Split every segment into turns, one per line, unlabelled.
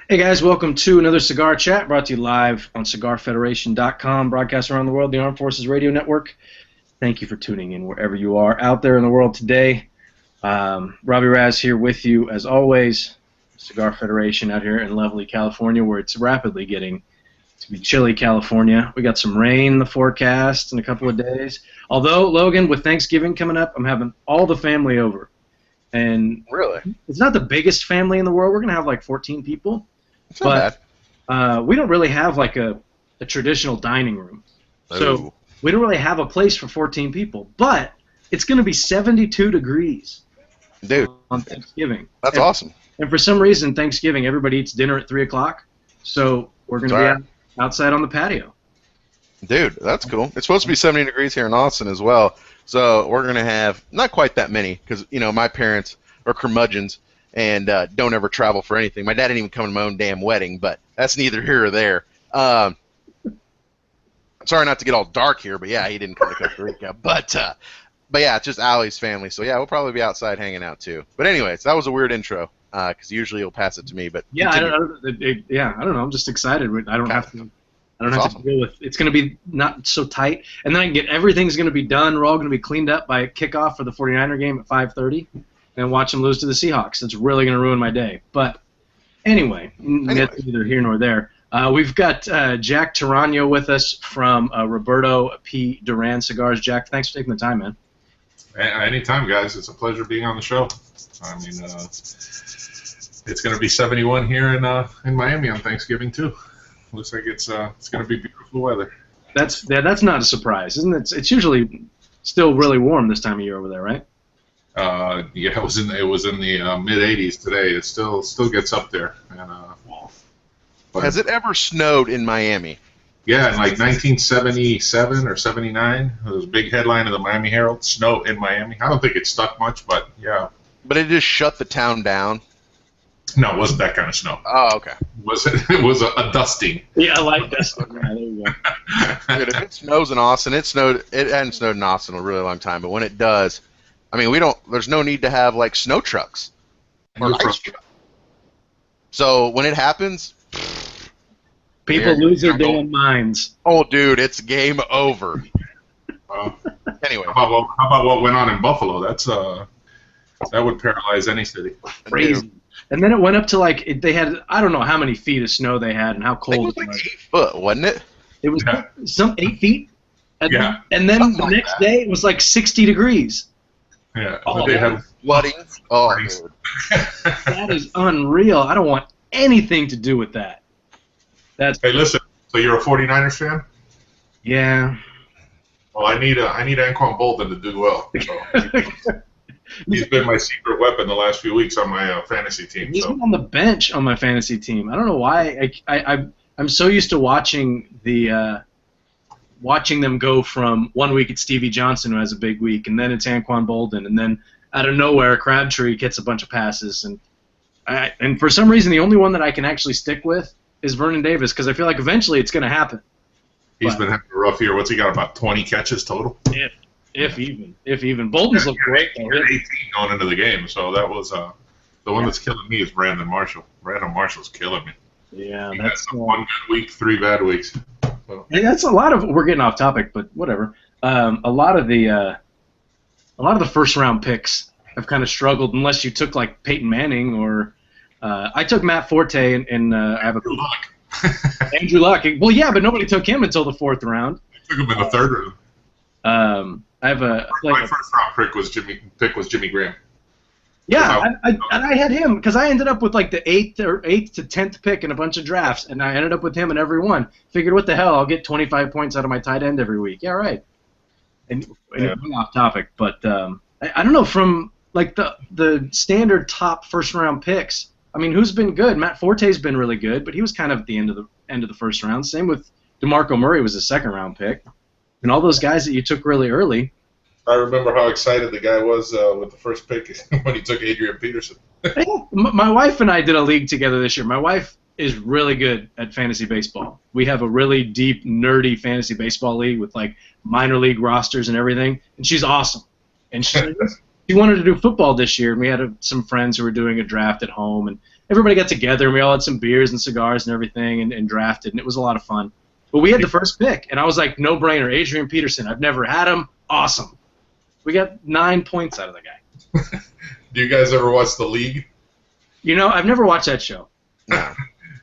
Hey guys, welcome to another Cigar Chat brought to you live on CigarFederation.com, broadcast around the world, the Armed Forces Radio Network. Thank you for tuning in wherever you are out there in the world today. Robbie Raz here with you as always. Cigar Federation out here in lovely California, where it's rapidly getting to be chilly California. We got some rain in the forecast in a couple of days. Although, Logan, with Thanksgiving coming up, I'm having all the family over. And
really,
it's not the biggest family in the world. We're going to have like 14 people.
It's not
bad. We don't really have like a traditional dining room. So we don't really have a place for 14 people. But it's going to be 72 degrees
Dude,
on Thanksgiving.
That's awesome.
And for some reason, Thanksgiving, everybody eats dinner at 3 o'clock. So we're going to be outside on the patio.
Dude, that's cool. It's supposed to be 70 degrees here in Austin as well. So we're going to have not quite that many because, you know, my parents are curmudgeons and don't ever travel for anything. My dad didn't even come to my own damn wedding, but that's neither here or there. Sorry not to get all dark here, but yeah, he didn't come to Costa Rica. But yeah, it's just Allie's family. So yeah, we'll probably be outside hanging out too. But anyways, that was a weird intro because usually you'll pass it to me. But
yeah, I don't know. I'm just excited. I don't have to deal with. It's going to be not so tight, and then I can get everything's going to be done. We're all going to be cleaned up by kickoff for the 49er game at 5:30. And watch them lose to the Seahawks. It's really going to ruin my day. But anyway, that's neither here nor there. We've got Jack Torano with us from Roberto P. Duran Cigars. Jack, thanks for taking the time, man.
Anytime, guys. It's a pleasure being on the show. I mean, it's going to be 71 here in Miami on Thanksgiving too. Looks like it's going to be beautiful weather.
That's not a surprise, isn't it? It's usually still really warm this time of year over there, right?
Yeah, it was in the mid 80s today. It still gets up there. And,
has it ever snowed in Miami?
Yeah, in like 1977 or 79, there was a big headline in the Miami Herald: "Snow in Miami." I don't think it stuck much, but yeah.
But it just shut the town down.
No, it wasn't that kind of snow.
Oh, okay.
It was a dusting.
Yeah, I like dusting. Yeah, there you go.
Dude, if it snows in Austin, it hadn't snowed in Austin in a really long time, but when it does, I mean, there's no need to have, like, snow trucks or ice trucks. So when it happens,
people lose their damn minds.
Oh, dude, it's game over. Anyway.
How about what went on in Buffalo? That would paralyze any city.
Crazy. And then it went up to, like, they had, I don't know how many feet of snow they had and how cold
it was. Like 8 foot, wasn't it?
It was some 8 feet. And
yeah.
And then the next day it was like 60 degrees.
Yeah,
they had flooding. Oh, dude.
That is unreal. I don't want anything to do with that.
Hey, listen. So you're a 49ers fan?
Yeah.
Well, I need Anquan Bolden to do well. So he's been my secret weapon the last few weeks on my fantasy team.
He's been on the bench on my fantasy team. I don't know why. I'm so used to watching them go from 1 week it's Stevie Johnson who has a big week, and then it's Anquan Bolden, and then out of nowhere Crabtree gets a bunch of passes, and for some reason the only one that I can actually stick with is Vernon Davis because I feel like eventually it's going to happen.
He's been having a rough year. What's he got? About 20 catches total?
If even. Bolden's look great.
He had 18 going into the game, so that was the one that's killing me is Brandon Marshall. Brandon Marshall's killing me.
Yeah,
he
that's
had 1 good week, 3 bad weeks. So.
Yeah, that's a lot of. We're getting off topic, but whatever. A lot of the first round picks have kind of struggled unless you took like Peyton Manning or I took Matt Forte and I have Andrew Luck. Well, yeah, but nobody took him until the 4th round.
I took him in the 3rd round.
I have
my first round pick was Jimmy Graham.
Yeah, I had him because I ended up with like the 8th to 10th pick in a bunch of drafts, and I ended up with him in every one. Figured, what the hell, I'll get 25 points out of my tight end every week. Yeah, right. And off topic, but I don't know, from like the standard top first round picks. I mean, who's been good? Matt Forte's been really good, but he was kind of at the end of the first round. Same with DeMarco Murray was a 2nd round pick, and all those guys that you took really early.
I remember how excited the guy was with the first pick when he took Adrian Peterson.
My wife and I did a league together this year. My wife is really good at fantasy baseball. We have a really deep, nerdy fantasy baseball league with like minor league rosters and everything, and she's awesome. And He wanted to do football this year, and we had some friends who were doing a draft at home, and everybody got together, and we all had some beers and cigars and everything, and drafted, and it was a lot of fun. But we had the first pick, and I was like, no-brainer, Adrian Peterson. I've never had him. Awesome. We got 9 points out of the guy.
Do you guys ever watch The League?
I've never watched that show.
No.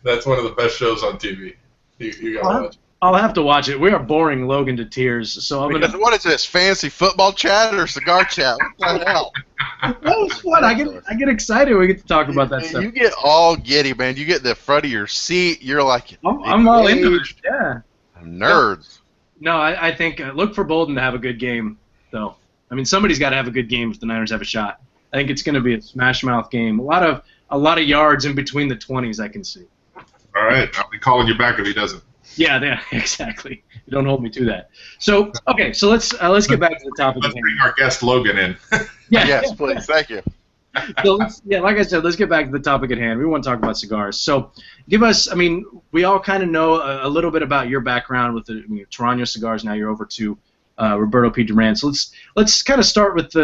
That's one of the best shows on TV. You gotta watch it.
I'll have to watch it. We are boring Logan to tears, so I'm gonna.
What is this? Fancy football chat or cigar chat? What the hell?
That was fun. I get excited when we get to talk about that stuff.
You get all giddy, man. You get the front of your seat. You're like,
I'm all into it. Yeah.
Nerds.
No, I think look for Bolden to have a good game, though. I mean, somebody's got to have a good game if the Niners have a shot. I think it's going to be a smash mouth game. A lot of yards in between the 20s, I can see.
All right, I'll be calling you back if he doesn't.
Yeah, exactly. You don't hold me to that. So, okay, so let's get back to the topic.
Let's bring our guest Logan in.
Yes, please. Thank you.
So, like I said, let's get back to the topic at hand. We want to talk about cigars. So, give us, I mean, we all kind of know a little bit about your background with the Torano cigars. Now you're over to Roberto P. Duran. So let's kind of start with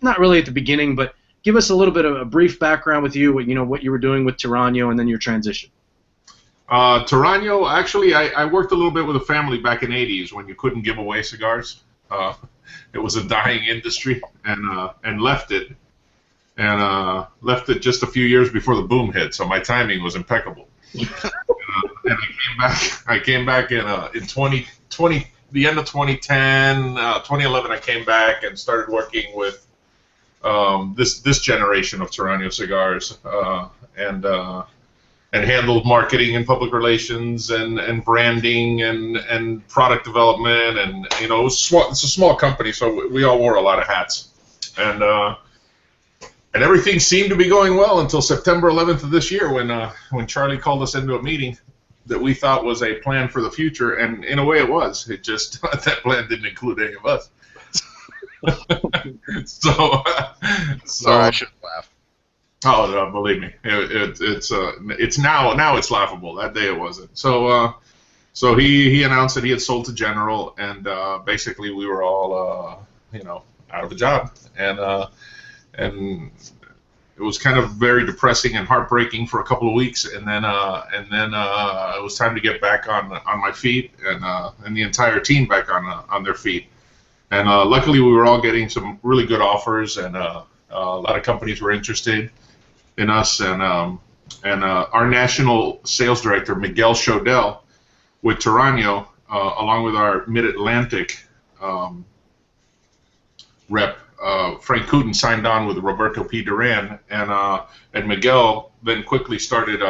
not really at the beginning, but give us a little bit of a brief background with you, what you were doing with Torano and then your transition.
Torano, actually, I worked a little bit with a family back in the 80s when you couldn't give away cigars. It was a dying industry, and left it. And left it just a few years before the boom hit, so my timing was impeccable. And I came back in 2020, the end of 2010, 2011. I came back and started working with this generation of Torano cigars, and handled marketing and public relations and branding and product development, and it's a small company, so we all wore a lot of hats, and everything seemed to be going well until September 11th of this year when Charlie called us into a meeting that we thought was a plan for the future, and in a way it was. It just that plan didn't include any of us. so
Sorry, I shouldn't laugh.
Oh no, believe me, it's now it's laughable. That day it wasn't. So he announced that he had sold to General, and basically we were all out of a job, and it was kind of very depressing and heartbreaking for a couple of weeks, and then it was time to get back on my feet, and the entire team back on their feet, and luckily we were all getting some really good offers, and a lot of companies were interested in us, and our national sales director Miguel Shodell with Torano, along with our Mid-Atlantic rep Frank Cooten, signed on with Roberto P. Duran, and Miguel then quickly started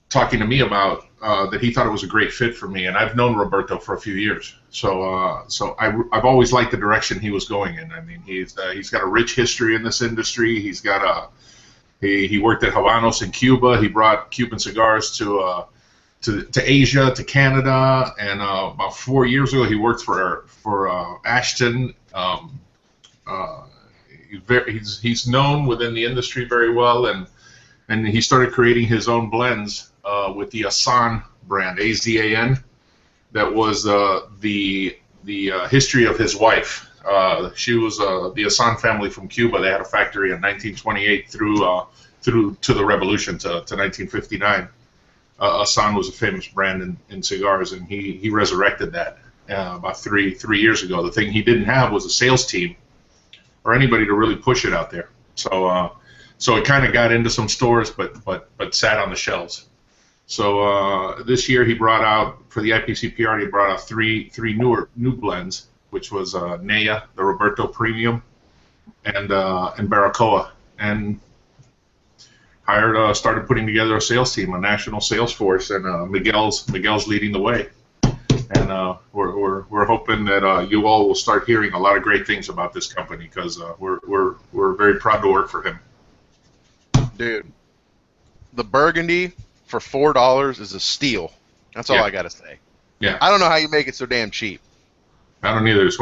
talking to me about that he thought it was a great fit for me, and I've known Roberto for a few years, so I've always liked the direction he was going in. I mean, he's got a rich history in this industry. He's got he worked at Habanos in Cuba. He brought Cuban cigars to Asia, to Canada, and about 4 years ago he worked for Ashton. He's known within the industry very well, and he started creating his own blends with the Azan brand, Azan. That was the history of his wife. She was the Azan family from Cuba. They had a factory in 1928 through to the revolution to 1959. Azan was a famous brand in cigars, and he resurrected that about three years ago. The thing he didn't have was a sales team or anybody to really push it out there. So it kind of got into some stores, but sat on the shelves. So this year he brought out, for the IPCPR, he brought out three new blends, which was Nea, the Roberto Premium, and Baracoa, and started putting together a sales team, a national sales force, and Miguel's leading the way. And we're hoping that you all will start hearing a lot of great things about this company, because we're very proud to work for him.
Dude, the Burgundy for $4 is a steal. That's all I gotta say.
Yeah.
I don't know how you make it so damn cheap.
I don't either. It's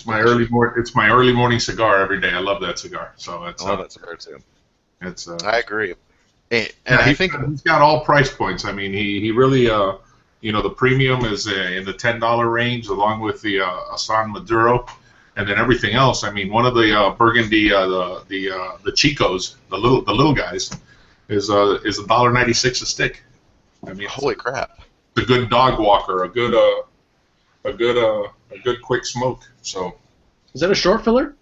my early morning cigar every day. I love that cigar. So I
love that cigar too.
It's
I agree. And
yeah,
I think
he's got all price points. I mean, he really You know, the premium is in the $10 range, along with the Asan Maduro, and then everything else. I mean, one of the Burgundy, the Chicos, the little guys, is $1.96 a stick. I mean,
Holy crap!
It's a good dog walker, a good quick smoke. So,
is that a short filler?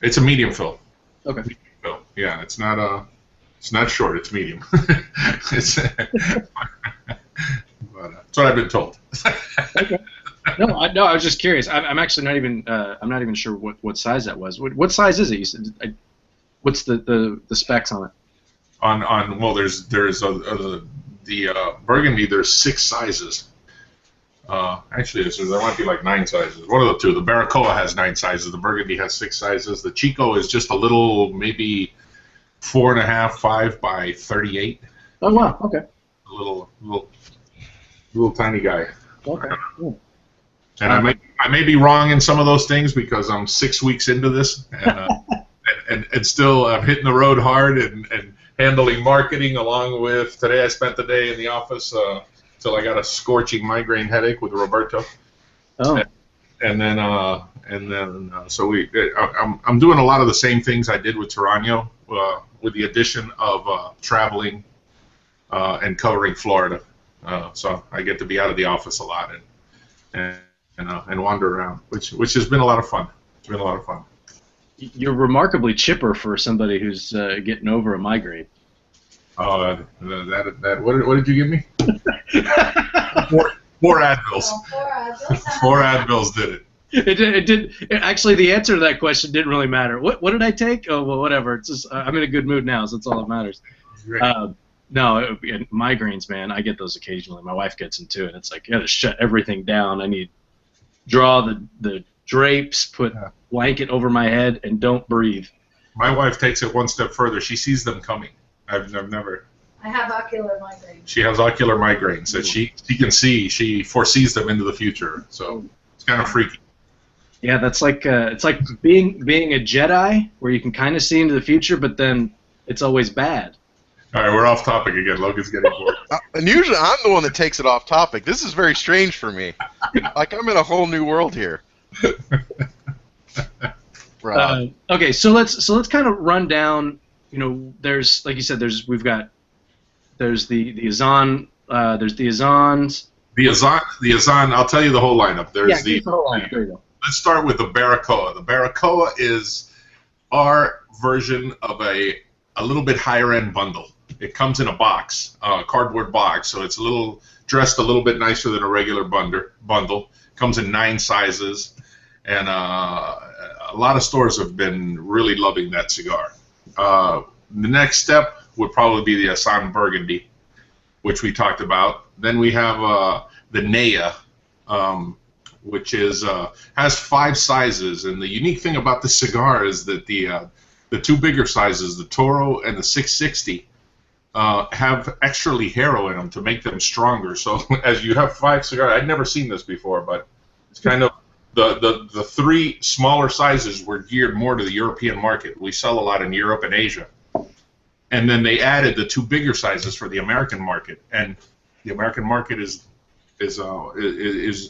It's a medium fill.
Okay.
Medium fill. Yeah, it's not short. It's medium. It's, but, that's what I've been told.
Okay. No, I was just curious. I'm actually not even I'm not even sure what size that was. What size is it? You said, what's the specs on it?
Well, there's the Burgundy. There's 6 sizes. Actually, there might be like 9 sizes. One of the two. The Barbacoa has 9 sizes. The Burgundy has 6 sizes. The Chico is just a little, maybe 4.5, 5 by 38.
Oh wow. Okay.
A little tiny guy.
Okay. Cool.
And I may be wrong in some of those things because I'm 6 weeks into this, and and still I'm hitting the road hard and handling marketing along with today. I spent the day in the office till I got a scorching migraine headache with Roberto.
Oh.
And then so I'm doing a lot of the same things I did with Torano, with the addition of traveling and covering Florida. So I get to be out of the office a lot and wander around, which has been a lot of fun. It's been a lot of fun.
You're remarkably chipper for somebody who's getting over a migraine.
Oh, that what did you give me? Four Advils. Four Advils did it.
It did. Actually, the answer to that question didn't really matter. What did I take? Oh well, whatever. It's just I'm in a good mood now, so that's all that matters. No, migraines, man. I get those occasionally. My wife gets them too, and it's like you got to shut everything down. I need draw the drapes, put blanket over my head, and don't breathe.
My wife takes it one step further. She sees them coming. I've never.
I have ocular migraines.
She has ocular migraines that she can see. She foresees them into the future. So it's kind of freaky.
Yeah, that's like it's like being a Jedi, where you can kind of see into the future, but then it's always bad.
All right, we're off topic again. Logan's getting bored.
And usually I'm the one that takes it off topic. This is very strange for me. Like I'm in a whole new world here. Right.
Okay, so let's kind of run down. You know, there's like you said, there's the Azan, there's the Azans.
The Azan. I'll tell you the whole lineup. There's
the whole lineup. There you go.
Let's start with the Barbacoa. The Barbacoa is our version of a little bit higher end bundle. It comes in a box, a cardboard box, so it's dressed a little bit nicer than a regular bundle. Comes in 9 sizes, and a lot of stores have been really loving that cigar. The next step would probably be the Asan Burgundy, which we talked about. Then we have the Nea, which has 5 sizes, and the unique thing about the cigar is that the 2 bigger sizes, the Toro and the 660, have extra ligero in them to make them stronger. So as you have 5 cigars, I'd never seen this before, but it's kind of the 3 smaller sizes were geared more to the European market. We sell a lot in Europe and Asia, and then they added the 2 bigger sizes for the American market, and the American market is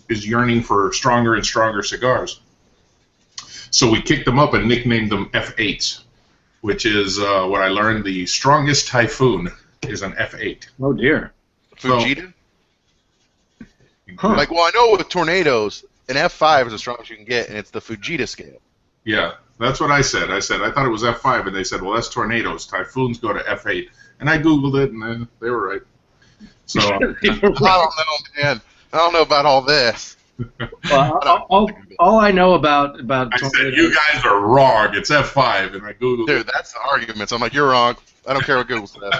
yearning for stronger and stronger cigars. So we kicked them up and nicknamed them F8s, which is what I learned. The strongest Typhoon is an F8.
Oh dear.
Fujita? Like, well, I know with tornadoes, an F5 is the strongest you can get, and it's the Fujita scale.
Yeah, that's what I said. I thought it was F5, and they said, well, that's tornadoes. Typhoons go to F8. And I Googled it, and they were right. So
I don't know, man. I don't know about all this.
Well, all I know about
I said, you guys are wrong. It's F5, and I Googled
Dude,
it.
that's the argument. So I'm like, you're wrong. I don't care what Google says.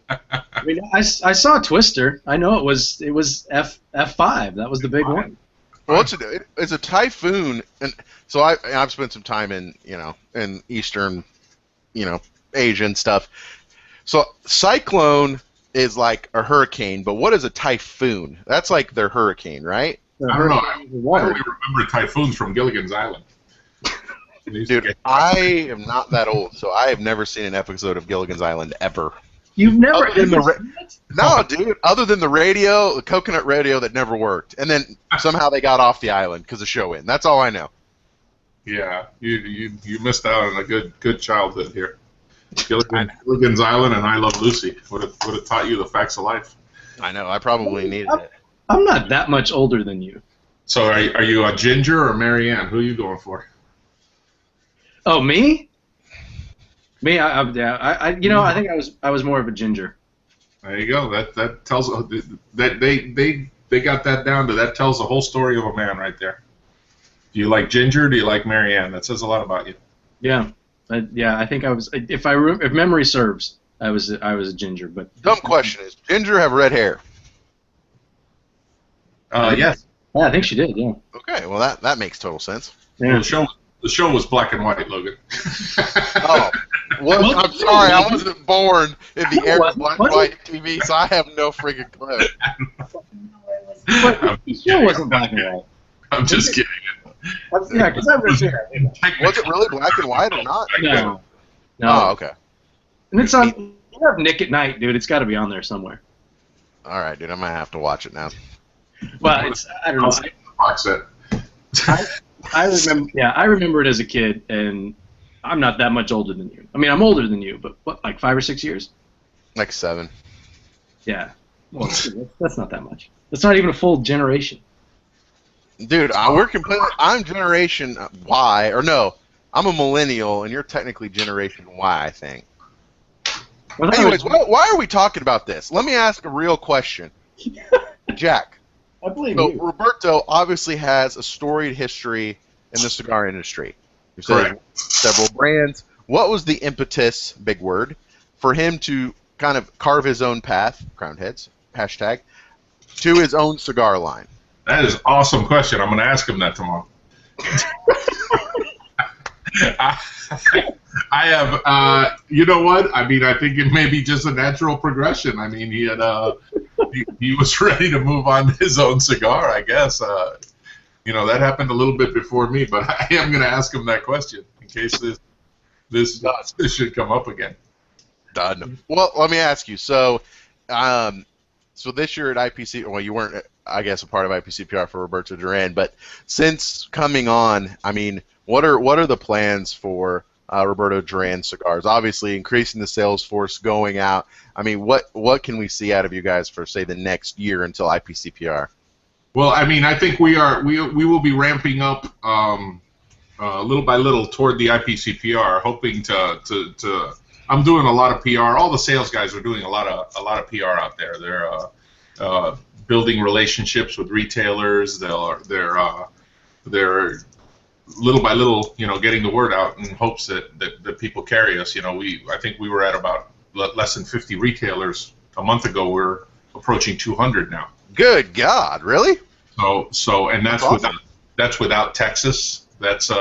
I mean, I saw Twister. I know it was F5. That was the big one.
Well, it's a Typhoon, and so I've spent some time in Eastern, Asia and stuff. So Cyclone is like a hurricane, but what is a Typhoon? That's like their hurricane, right?
I don't know. I only remember Typhoons from Gilligan's Island.
Dude, I am not that old, so I have never seen an episode of Gilligan's Island ever.
You've never.
Other than no, dude. Other than the radio, the coconut radio that never worked, and then somehow they got off the island because of show in. That's all I know.
Yeah, you missed out on a good childhood here. Gilligan's Island and I Love Lucy would have taught you the facts of life.
I know. I probably needed it.
I'm not that much older than you.
So are you a Ginger or Marianne? Who are you going for?
Oh, me? Me? I think I was more of a Ginger.
There you go. That tells that they got that down to that tells the whole story of a man right there. Do you like Ginger? Or do you like Marianne? That says a lot about you.
Yeah, I think I was. If memory serves, I was a Ginger. But
dumb question is, Ginger have red hair?
Yes.
Yeah, I think she did. Yeah.
Okay, well that makes total sense.
Yeah.
Well, the show was black and white, Logan.
Oh, well, I'm sorry, I wasn't born in the era of black and white TV, so I have no friggin' clue.
The show wasn't black and white.
I'm just kidding.
Yeah, because I was there.
Was it really black and white or not?
No.
Oh, okay.
And it's on. You have Nick at Night, dude. It's got to be on there somewhere.
All right, dude. I'm gonna have to watch it now.
Well, I don't know.
Watch it.
I remember. Yeah, I remember it as a kid, and I'm not that much older than you. I mean, I'm older than you, but what, like 5 or 6 years?
Like 7.
Yeah. Well, that's not that much. That's not even a full generation.
Dude, we're completely. I'm Generation Y, or no, I'm a millennial, and you're technically Generation Y, I think.
Well,
anyways, why are we talking about this? Let me ask a real question, Jack.
I believe
so
you.
Roberto obviously has a storied history in the cigar industry. You've said several brands. What was the impetus, big word, for him to kind of carve his own path, crowned heads, hashtag, to his own cigar line?
That is an awesome question. I'm going to ask him that tomorrow. I have, you know what? I mean, I think it may be just a natural progression. I mean, he had, he was ready to move on to his own cigar, I guess. You know, that happened a little bit before me, but I am going to ask him that question in case this should come up again.
Done. Well, let me ask you. So, so this year at IPC, well, you weren't, I guess, a part of IPCPR for Roberto Duran, but since coming on, I mean, what are the plans for Roberto Duran cigars? Obviously, increasing the sales force, going out. I mean, what can we see out of you guys for, say, the next year until IPCPR?
Well, I mean, I think we will be ramping up little by little toward the IPCPR, hoping to. I'm doing a lot of PR. All the sales guys are doing a lot of PR out there. They're building relationships with retailers. They're little by little, you know, getting the word out in hopes that people carry us. You know, I think we were at about less than 50 retailers a month ago. We're approaching 200 now.
Good God, really?
So and that's awesome. That's without Texas. That's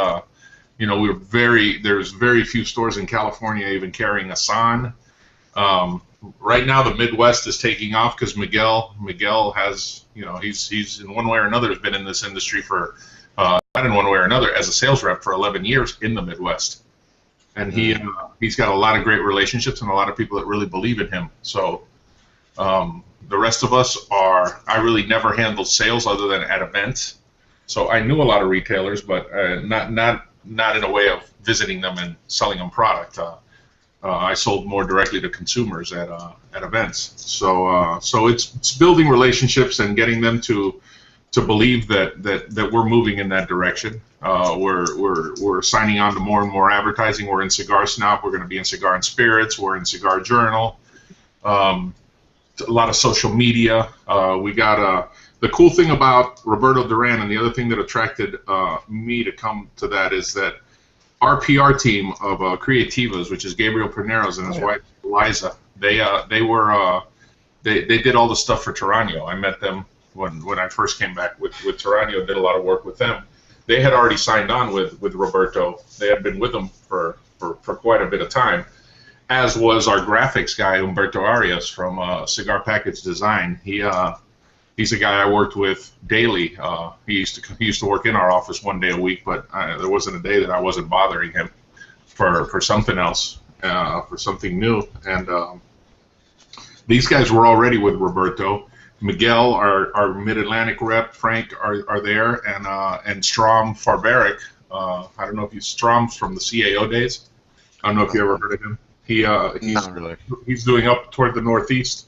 you know, there's very few stores in California even carrying a San. Right now, the Midwest is taking off because Miguel has, you know, he's in one way or another has been in this industry for not in one way or another as a sales rep for 11 years in the Midwest, and he's got a lot of great relationships and a lot of people that really believe in him. So the rest of us I really never handled sales other than at events. So I knew a lot of retailers, but not in a way of visiting them and selling them product. I sold more directly to consumers at events. So it's building relationships and getting them to believe that we're moving in that direction. We're signing on to more and more advertising. We're in Cigar Snob. We're going to be in Cigar and Spirits. We're in Cigar Journal. A lot of social media. We got the cool thing about Roberto Duran, and the other thing that attracted me to come to that, is that our PR team of Creativas, which is Gabriel Perneros and his wife Eliza, they did all the stuff for Torano. I met them when I first came back with Torano, did a lot of work with them. They had already signed on with Roberto. They had been with him for quite a bit of time, as was our graphics guy, Humberto Arias from Cigar Package Design. He's a guy I worked with daily. He used to work in our office one day a week, but there wasn't a day that I wasn't bothering him for something else, for something new. And These guys were already with Roberto. Miguel, our Mid-Atlantic rep, Frank are there, and Strom Farberic. I don't know if Strom's from the CAO days. I don't know if you ever heard of him.
Not really.
He's doing up toward the Northeast,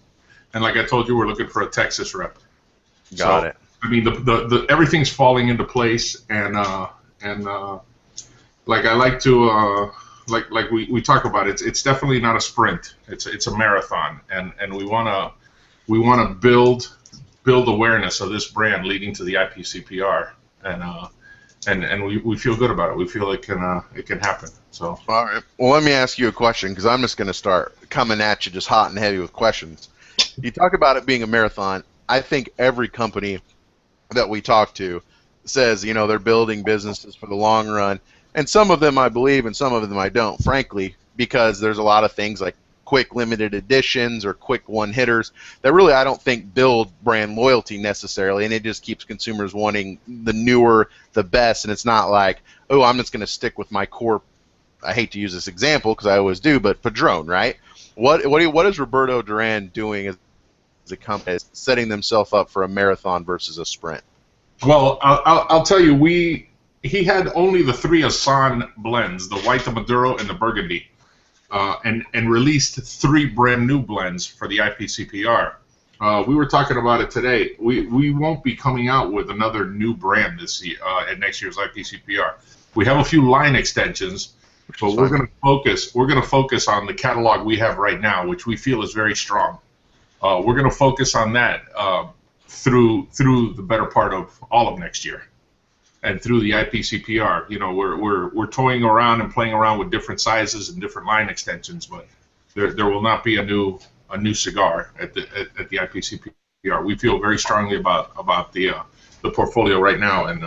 and like I told you, we're looking for a Texas rep.
Got it.
I mean, the everything's falling into place, and like I like to like we talk about it, it's definitely not a sprint. It's a marathon, and we wanna build awareness of this brand leading to the IPCPR, and we feel good about it. We feel it can happen. So.
All right. Well, let me ask you a question, because I'm just going to start coming at you just hot and heavy with questions. You talk about it being a marathon. I think every company that we talk to says, they're building businesses for the long run, and some of them I believe and some of them I don't, frankly, because there's a lot of things like quick limited editions or quick one-hitters that really I don't think build brand loyalty necessarily, and it just keeps consumers wanting the newer, the best, and it's not like, oh, I'm just going to stick with my core. I hate to use this example because I always do, but Padron, right? What is Roberto Duran doing as a company, setting themselves up for a marathon versus a sprint?
Well, I'll tell you, he had only the 3 Asan blends, the white, the Maduro, and the Burgundy, and released 3 brand new blends for the IPCPR. We were talking about it today. We won't be coming out with another new brand this year at next year's IPCPR. We have a few line extensions, but we're going to focus on the catalog we have right now, which we feel is very strong. We're going to focus on that through the better part of all of next year, and through the IPCPR. We're toying around and playing around with different sizes and different line extensions, but there will not be a new cigar at the IPCPR. We feel very strongly about the portfolio right now, and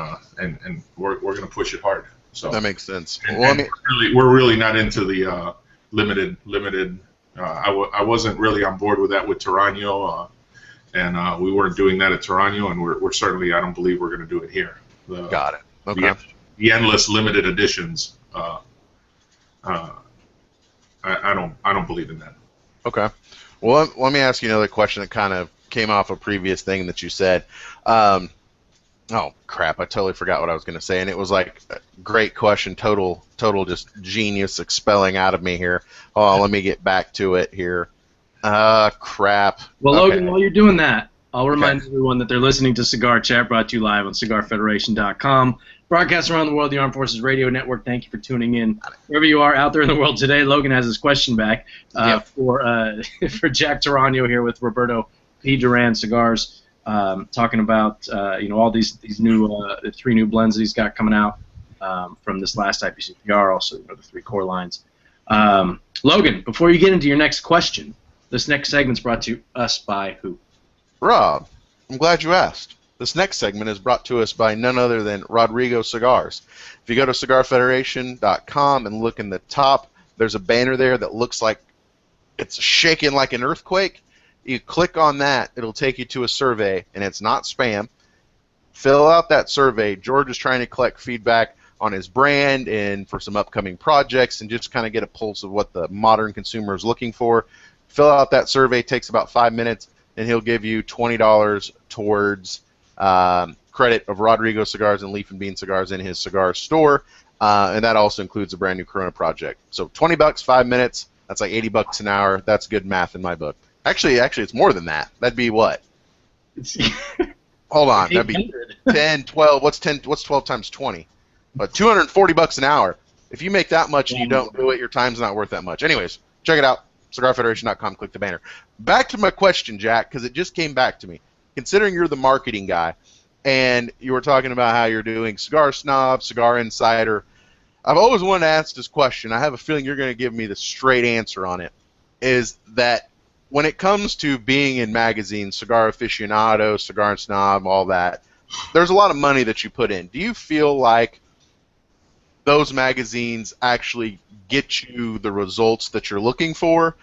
we're going to push it hard. So
that makes sense.
We're really not into the limited. I wasn't really on board with that with Torano, and we weren't doing that at Torano, and we're certainly, I don't believe we're going to do it here.
Got it. Okay.
The endless limited editions. I don't believe in that.
Okay. Well, let me ask you another question that kind of came off a previous thing that you said. Oh crap! I totally forgot what I was going to say, and it was like a great question, total just genius expelling out of me here. Oh, let me get back to it here. Crap.
Well, okay. Logan, while you're doing that, I'll remind everyone that they're listening to Cigar Chat, brought to you live on CigarFederation.com. Broadcast around the world, the Armed Forces Radio Network. Thank you for tuning in. Wherever you are out there in the world today, Logan has his question back for Jack Torano here with Roberto P. Duran Cigars, talking about all these new 3 new blends that he's got coming out from this last IPCPR, also the 3 core lines. Logan, before you get into your next question, this next segment's brought to us by who?
Rob, I'm glad you asked. This next segment is brought to us by none other than Rodrigo Cigars. If you go to CigarFederation.com and look in the top, there's a banner there that looks like it's shaking like an earthquake. You click on that, it'll take you to a survey, and it's not spam. Fill out that survey. George is trying to collect feedback on his brand and for some upcoming projects and just kind of get a pulse of what the modern consumer is looking for. Fill out that survey. It takes about 5 minutes, and he'll give you $20 towards credit of Rodrigo cigars and Leaf and Bean cigars in his cigar store, and that also includes a brand new Corona project. So $20, 5 minutes. That's like $80 an hour. That's good math in my book. Actually, it's more than that. That'd be what? Hold on. That'd be 10, 12. What's 12 times 20? But $240 an hour. If you make that much and you don't do it, your time's not worth that much. Anyways, check it out. CigarFederation.com. Click the banner. Back to my question, Jack, because it just came back to me. Considering you're the marketing guy, and you were talking about how you're doing Cigar Snob, Cigar Insider, I've always wanted to ask this question. I have a feeling you're going to give me the straight answer on it, is that when it comes to being in magazines, Cigar Aficionado, Cigar Snob, all that, there's a lot of money that you put in. Do you feel like those magazines actually get you the results that you're looking for,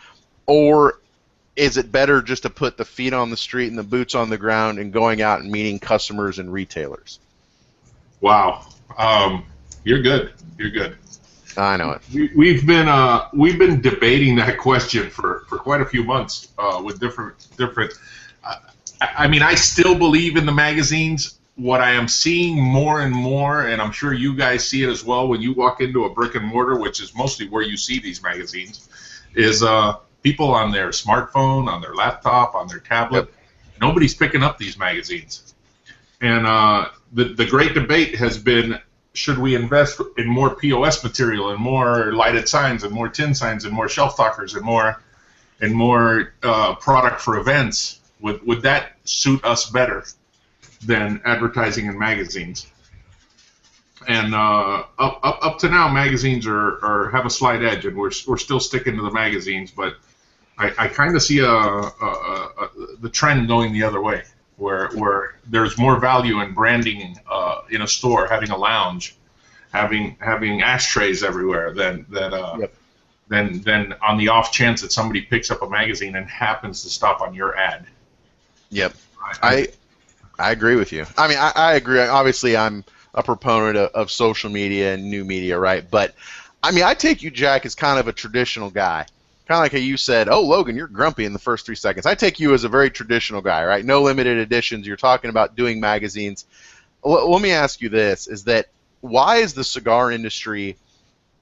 or is it better just to put the feet on the street and the boots on the ground and going out and meeting customers and retailers?
Wow. You're good. You're good.
I know it.
We've been debating that question for quite a few months with different. I mean, I still believe in the magazines. What I am seeing more and more, and I'm sure you guys see it as well when you walk into a brick and mortar, which is mostly where you see these magazines, is people on their smartphone, on their laptop, on their tablet. Yep. Nobody's picking up these magazines. And the great debate has been, should we invest in more POS material and more lighted signs and more tin signs and more shelf talkers and more product for events? Would that suit us better than advertising in magazines? And up to now, magazines are have a slight edge, and we're still sticking to the magazines. But I kind of see the trend going the other way, where there's more value in branding in a store, having a lounge, having ashtrays everywhere than on the off chance that somebody picks up a magazine and happens to stop on your ad.
Yep, I agree with you. I mean, I agree. Obviously, I'm a proponent of social media and new media, right? But I mean, I take you, Jack, as kind of a traditional guy. Kind of like how you said, oh, Logan, you're grumpy in the first 3 seconds. I take you as a very traditional guy, right? No limited editions. You're talking about doing magazines. Let me ask you this, is that why is the cigar industry,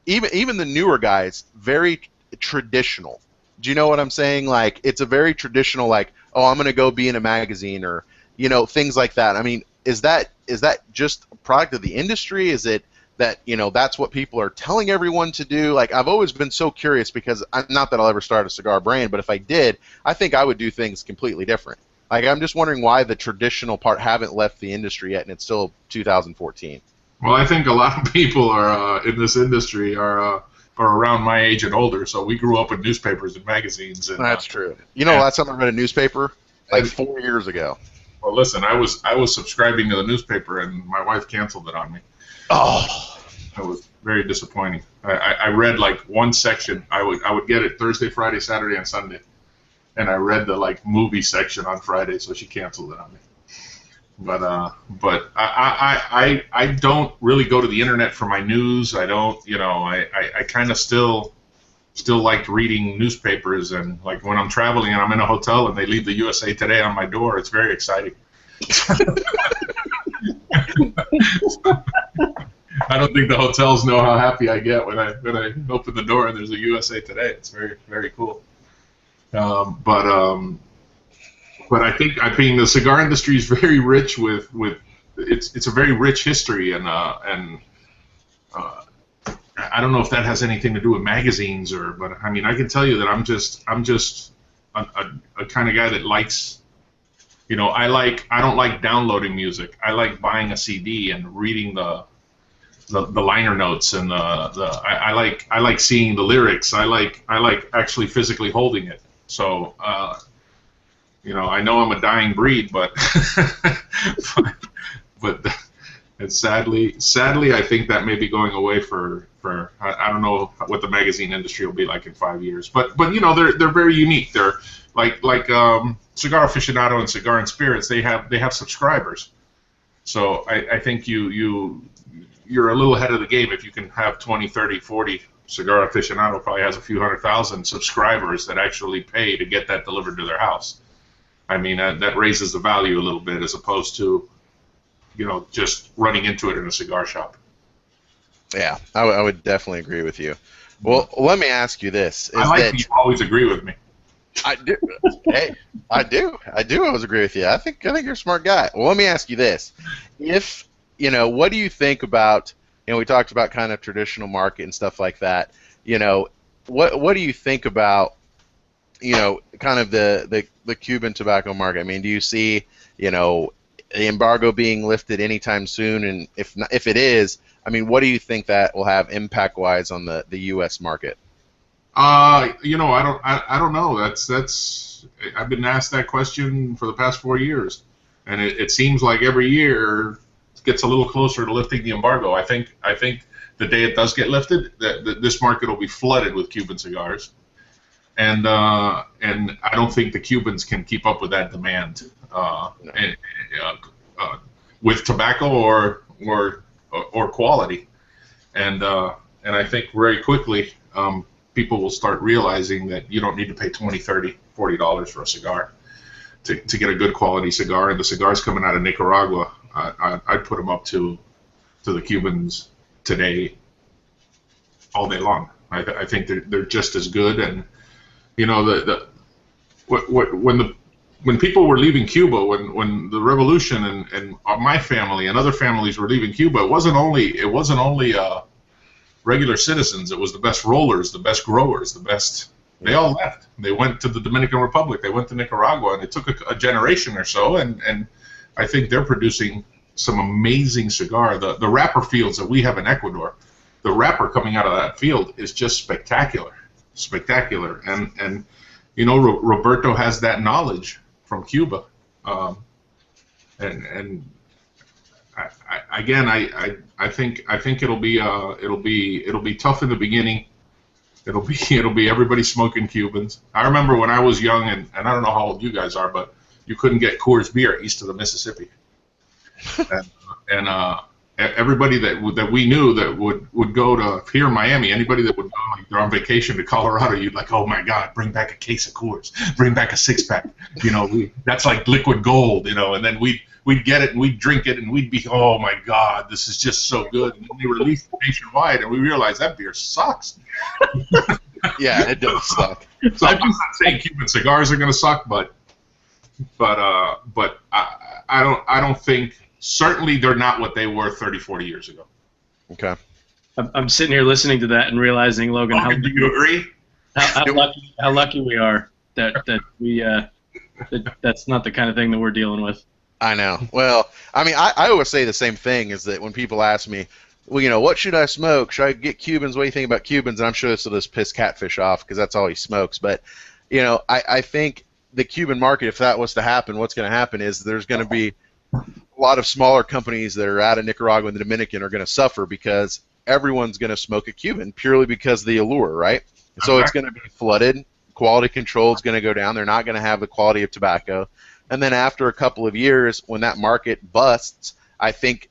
even the newer guys, very traditional? Do you know what I'm saying? Like, it's a very traditional, like, oh, I'm going to go be in a magazine, or, you know, things like that. I mean, is that just a product of the industry? Is it that, you know, that's what people are telling everyone to do? Like, I've always been so curious, because not that I'll ever start a cigar brand, but if I did, I think I would do things completely different. Like, I'm just wondering why the traditional part haven't left the industry yet, and it's still 2014.
Well, I think a lot of people are in this industry are around my age and older, so we grew up with newspapers and magazines. And,
that's true. You know, last time I read a newspaper, like 4 years ago.
Well, listen, I was subscribing to the newspaper, and my wife canceled it on me.
Oh,
that was very disappointing. I read like one section. I would get it Thursday, Friday, Saturday, and Sunday, and I read the like movie section on Friday, so she canceled it on me. But I don't really go to the internet for my news. I don't, you know, I kind of still like reading newspapers, and like when I'm traveling and I'm in a hotel and they leave the USA Today on my door, it's very exciting. I don't think the hotels know how happy I get when I open the door and there's a USA Today. It's very, very cool. But I think the cigar industry is very rich with it's a very rich history, and I don't know if that has anything to do with magazines, but I mean, I can tell you that I'm just a kind of guy that likes, you know, I don't like downloading music. I like buying a CD and reading the liner notes, and I like seeing the lyrics. I like actually physically holding it. So you know, I know I'm a dying breed, but it's sadly I think that may be going away for I don't know what the magazine industry will be like in 5 years. But you know, they're very unique. They're like Cigar Aficionado and Cigar and Spirits. They have subscribers. So I think you're a little ahead of the game if you can have 20, 30, 40. Cigar Aficionado probably has a few 100,000 subscribers that actually pay to get that delivered to their house. I mean, that raises the value a little bit, as opposed to, you know, just running into it in a cigar shop.
Yeah, I would definitely agree with you. Well, let me ask you this.
I like that you always agree with me.
I do. Hey, I do. I always agree with you. I think you're a smart guy. Well, let me ask you this. If, you know, what do you think about, you know, we talked about kind of traditional market and stuff like that. You know, what do you think about, you know, kind of the Cuban tobacco market? I mean, do you see, you know, the embargo being lifted anytime soon? And if it is, I mean, what do you think that will have impact-wise on the U.S. market?
You know, I don't know. That's I've been asked that question for the past 4 years, and it seems like every year it gets a little closer to lifting the embargo. I think the day it does get lifted, that this market will be flooded with Cuban cigars, and I don't think the Cubans can keep up with that demand with tobacco or quality, and and I think very quickly people will start realizing that you don't need to pay $20, $30, $40 for a cigar to get a good quality cigar. And the cigars coming out of Nicaragua, I'd put them up to the Cubans today all day long. I think they're just as good. And you know, when people were leaving Cuba, when the revolution and my family and other families were leaving Cuba, it wasn't only regular citizens. It was the best rollers, the best growers, the best. They all left. They went to the Dominican Republic. They went to Nicaragua, and it took a generation or so. And I think they're producing some amazing cigar. The wrapper fields that we have in Ecuador, the wrapper coming out of that field is just spectacular. And you know, Roberto has that knowledge from Cuba, and I think it'll be tough in the beginning. It'll be everybody smoking Cubans. I remember when I was young, and I don't know how old you guys are, but you couldn't get Coors beer east of the Mississippi, and everybody that we knew that would go to here in Miami, anybody that would go like, they're on vacation to Colorado, you'd like, oh my God, bring back a case of Coors, bring back a 6-pack, you know, that's like liquid gold, you know, and then we'd get it and we'd drink it and we'd be, oh my God, this is just so good. And then they released it nationwide and we realized that beer sucks.
Yeah, it does suck.
So I'm not saying Cuban cigars are going to suck, but I don't think. Certainly, they're not what they were 30, 40 years ago.
Okay.
I'm sitting here listening to that and realizing, Logan,
do you agree?
How lucky we are that we that's not the kind of thing that we're dealing with.
I know. Well, I mean, I always say the same thing, is that when people ask me, well, you know, what should I smoke? Should I get Cubans? What do you think about Cubans? And I'm sure this will just piss Catfish off because that's all he smokes. But, you know, I think the Cuban market, if that was to happen, what's going to happen is there's going to be a lot of smaller companies that are out of Nicaragua and the Dominican are going to suffer because everyone's going to smoke a Cuban purely because of the allure, right? So it's going to be flooded. Quality control is going to go down. They're not going to have the quality of tobacco. And then after a couple of years, when that market busts, I think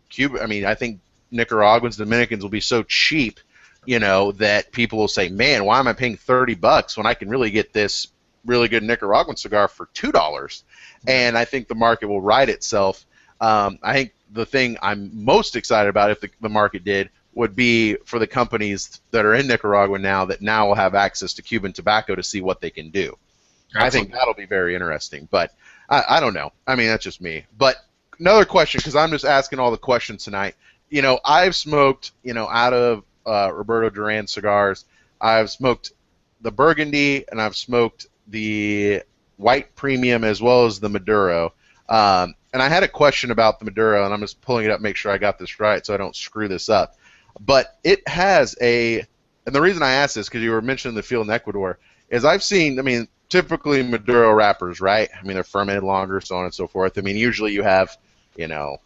Nicaraguans, Dominicans will be so cheap, you know, that people will say, man, why am I paying $30 when I can really get this really good Nicaraguan cigar for $2? And I think the market will right itself. I think the thing I'm most excited about, if the market did, would be for the companies that are in Nicaragua now that now will have access to Cuban tobacco to see what they can do. Absolutely. I think that'll be very interesting. But I don't know. I mean, that's just me. But another question, because I'm just asking all the questions tonight. You know, I've smoked, you know, out of Roberto Duran cigars, I've smoked the Burgundy, and I've smoked the White Premium as well as the Maduro. And I had a question about the Maduro, and I'm just pulling it up to make sure I got this right so I don't screw this up. But it has and the reason I asked this, because you were mentioning the field in Ecuador, is I've seen, I mean, typically Maduro wrappers, right? I mean, they're fermented longer, so on and so forth. I mean, usually you have, you know,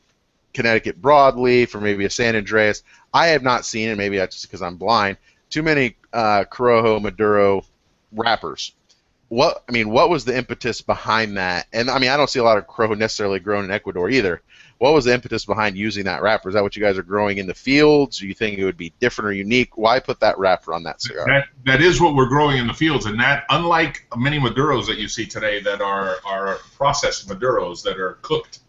Connecticut broadleaf or maybe a San Andreas. I have not seen, and maybe that's just because I'm blind, too many Corojo Maduro wrappers. What was the impetus behind that? And I mean, I don't see a lot of Corojo necessarily grown in Ecuador either. What was the impetus behind using that wrapper? Is that what you guys are growing in the fields? Do you think it would be different or unique? Why put that wrapper on that cigar?
That is what we're growing in the fields, and that, unlike many Maduros that you see today that are processed Maduros that are cooked,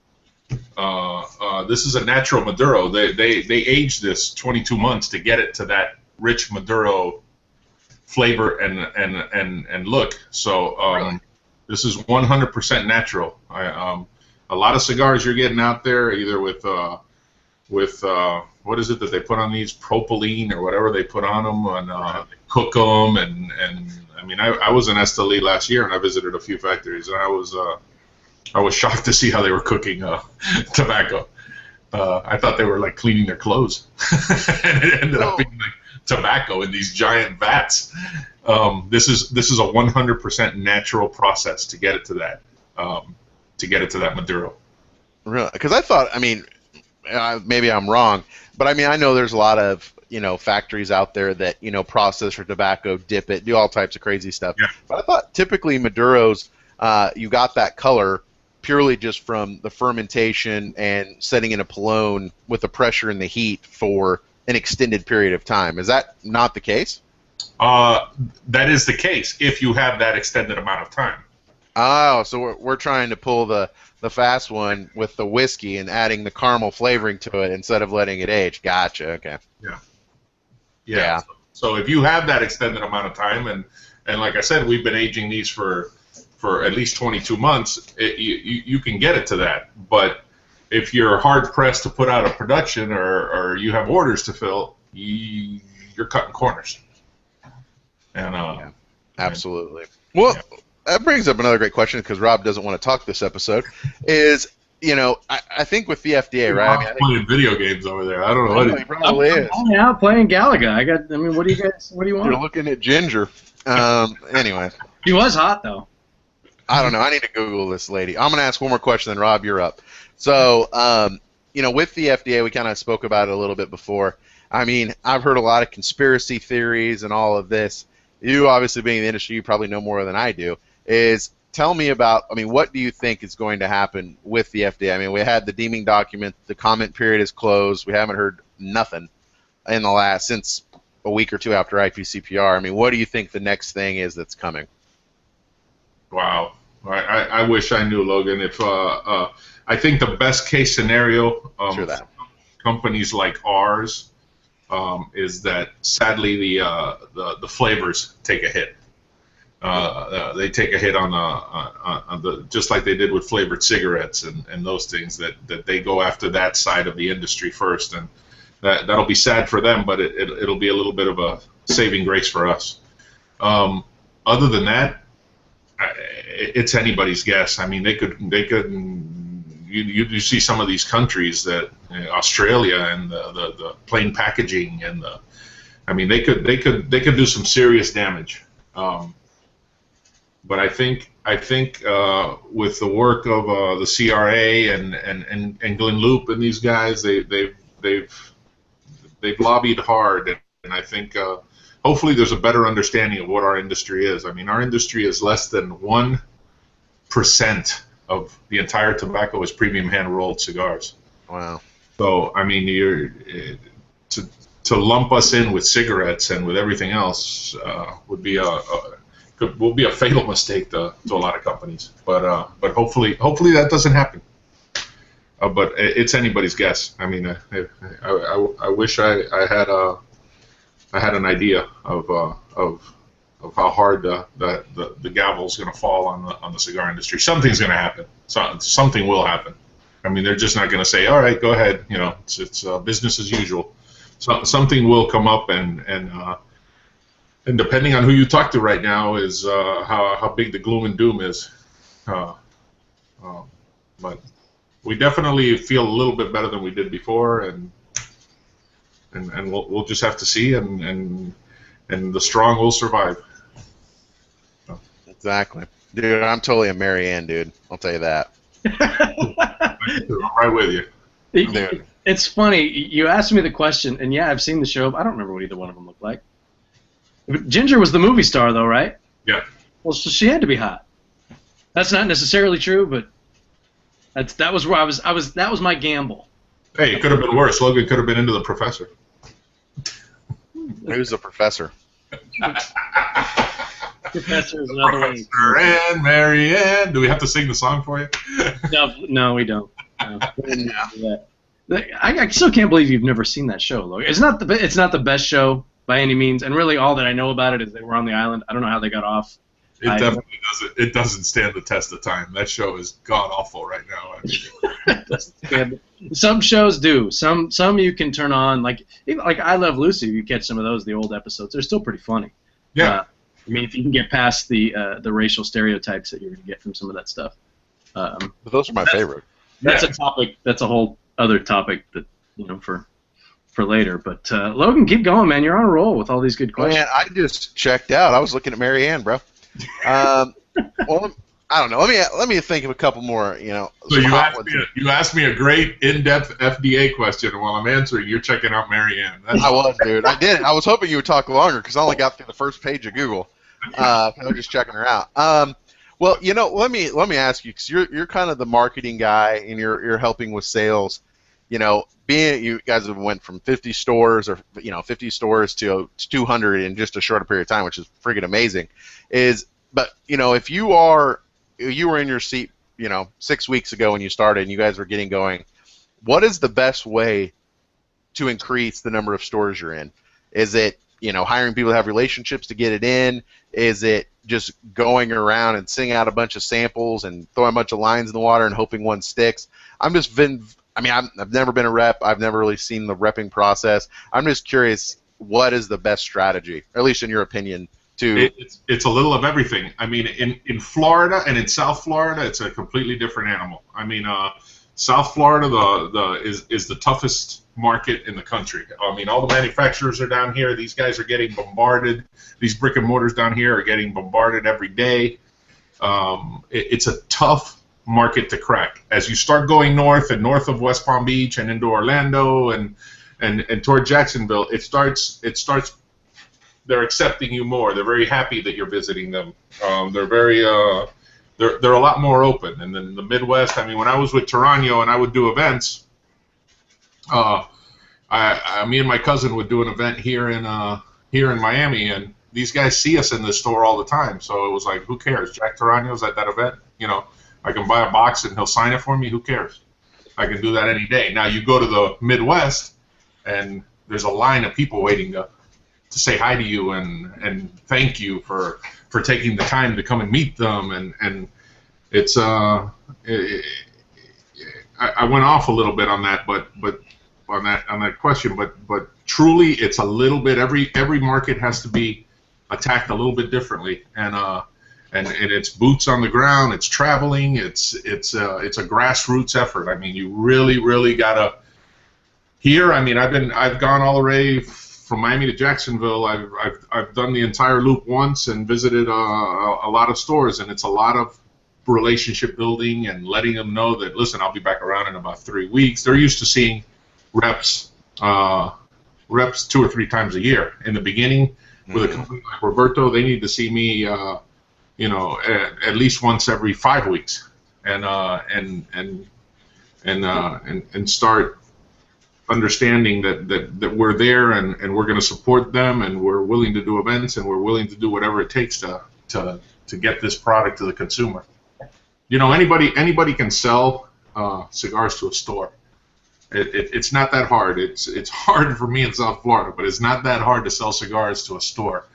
this is a natural Maduro. They age this 22 months to get it to that rich Maduro flavor and look. So really? This is 100% natural. A lot of cigars you're getting out there either with what is it that they put on these, propylene or whatever they put on them, and they cook them, and I mean, I was in Esteli last year and I visited a few factories, and I was shocked to see how they were cooking tobacco. I thought they were like cleaning their clothes, and it ended up being like tobacco in these giant vats. This is a 100% natural process to get it to that Maduro.
Really? Because I thought, I mean, maybe I'm wrong, but I mean, I know there's a lot of, you know, factories out there that, you know, process for tobacco, dip it, do all types of crazy stuff. Yeah. But I thought typically Maduros, you got that color purely just from the fermentation and setting in a polone with the pressure and the heat for an extended period of time. Is that not the case?
That is the case if you have that extended amount of time.
Oh, so we're trying to pull the fast one with the whiskey and adding the caramel flavoring to it instead of letting it age. Gotcha. Okay.
Yeah. So if you have that extended amount of time, and like I said, we've been aging these for at least 22 months, you can get it to that. But if you're hard pressed to put out a production or you have orders to fill, you're cutting corners. And
absolutely. Well, that brings up another great question because Rob doesn't want to talk this episode. Is I think with the FDA, right? I mean,
playing video games over there. I don't know what
he probably is.
I'm out playing Galaga. What do you want?
You're looking at Ginger. Anyway.
He was hot though.
I don't know. I need to Google this lady. I'm going to ask one more question, then Rob, you're up. So, with the FDA, we kind of spoke about it a little bit before. I mean, I've heard a lot of conspiracy theories and all of this. You, obviously, being in the industry, you probably know more than I do. Tell me about, what do you think is going to happen with the FDA? I mean, we had the deeming document. The comment period is closed. We haven't heard nothing since a week or two after IPCPR. I mean, what do you think the next thing is that's coming?
Wow. I wish I knew, Logan. If I think the best case scenario companies like ours is that sadly the flavors take a hit. They take a hit on the just like they did with flavored cigarettes and those things that they go after that side of the industry first, and that'll be sad for them, but it'll be a little bit of a saving grace for us. Other than that, it's anybody's guess. I mean, they could. You see some of these countries that Australia and the plain packaging and they could do some serious damage. But I think with the work of the CRA and Glenn Loop and these guys, they've lobbied hard, and I think hopefully there's a better understanding of what our industry is. I mean, our industry is less than 1% of the entire tobacco is premium hand-rolled cigars.
Wow.
So, I mean, to lump us in with cigarettes and with everything else would be will be a fatal mistake to a lot of companies. But hopefully that doesn't happen. But it's anybody's guess. I mean, I wish I had an idea of how hard the gavel's going to fall on the cigar industry. Something's going to happen. Something will happen. I mean, they're just not going to say, "All right, go ahead." It's business as usual. So something will come up, and depending on who you talk to right now is how big the gloom and doom is. But we definitely feel a little bit better than we did before, and we'll just have to see, and the strong will survive. So.
Exactly, dude. I'm totally a Marianne, dude. I'll tell you that.
I'm right with you.
Dude.
It's funny. You asked me the question, and yeah, I've seen the show. I don't remember what either one of them looked like. Ginger was the movie star, though, right?
Yeah.
Well, so she had to be hot. That's not necessarily true, but that was where I was. That was my gamble.
Hey, it could have been worse. Logan could have been into The Professor.
Who's the professor?
Professor is another way.
Professor and Marianne. Do we have to sing the song for you?
No, we don't. No. I still can't believe you've never seen that show, Logan. It's not the best show by any means, and really all that I know about it is they were on the island. I don't know how they got off.
It definitely doesn't. It doesn't stand the test of time. That show is god awful right now. I mean,
some shows do. Some you can turn on. Like I Love Lucy. You catch some of those, the old episodes. They're still pretty funny.
Yeah.
I mean, if you can get past the racial stereotypes that you're going to get from some of that stuff.
But those are my favorite.
That's a topic. That's a whole other topic that for later. But Logan, keep going, man. You're on a roll with all these good questions.
Man, I just checked out. I was looking at Marianne, bro. Well, I don't know. Let me think of a couple more.
So you asked me a great in-depth FDA question, and while I'm answering, you're checking out Marianne.
I was, dude. I did. I was hoping you would talk longer because I only got through the first page of Google. I was just checking her out. Well, let me ask you, because you're kind of the marketing guy and you're helping with sales. being you guys have went from 50 stores or 50 stores to 200 in just a shorter period of time, which is freaking amazing. But if you were in your seat 6 weeks ago when you started and you guys were getting going, what is the best way to increase the number of stores you're in? Is it hiring people to have relationships to get it in? Is it just going around and sending out a bunch of samples and throwing a bunch of lines in the water and hoping one sticks? I've never been a rep. I've never really seen the repping process. I'm just curious, what is the best strategy, or at least in your opinion, to...
It's a little of everything. I mean, in Florida and in South Florida, it's a completely different animal. I mean, South Florida is the toughest market in the country. I mean, all the manufacturers are down here. These guys are getting bombarded. These brick and mortars down here are getting bombarded every day. It's a tough market to crack. As you start going north and north of West Palm Beach and into Orlando and toward Jacksonville, it starts. They're accepting you more. They're very happy that you're visiting them. They're very they're a lot more open. And then the Midwest, I mean, when I was with Torano and I would do events, me and my cousin would do an event here in Miami, and these guys see us in the store all the time. So it was like, who cares? Jack Torano's at that event. I can buy a box and he'll sign it for me. Who cares? I can do that any day. Now you go to the Midwest, and there's a line of people waiting to say hi to you and thank you for taking the time to come and meet them. And it's I went off a little bit on that, but on that question, but truly it's a little bit, every market has to be attacked a little bit differently, and it's boots on the ground, it's traveling, it's a grassroots effort. I mean, you really gotta. Here, I mean, I've gone all the way from Miami to Jacksonville. I've done the entire loop once and visited a lot of stores, and it's a lot of relationship building and letting them know that, listen, I'll be back around in about 3 weeks. They're used to seeing reps 2 or 3 times a year. In the beginning, with a company like Roberto, they need to see me, at least once every 5 weeks, and start understanding that we're there and we're going to support them, and we're willing to do events, and we're willing to do whatever it takes to get this product to the consumer. Anybody can sell cigars to a store. It's not that hard. It's hard for me in South Florida, but it's not that hard to sell cigars to a store.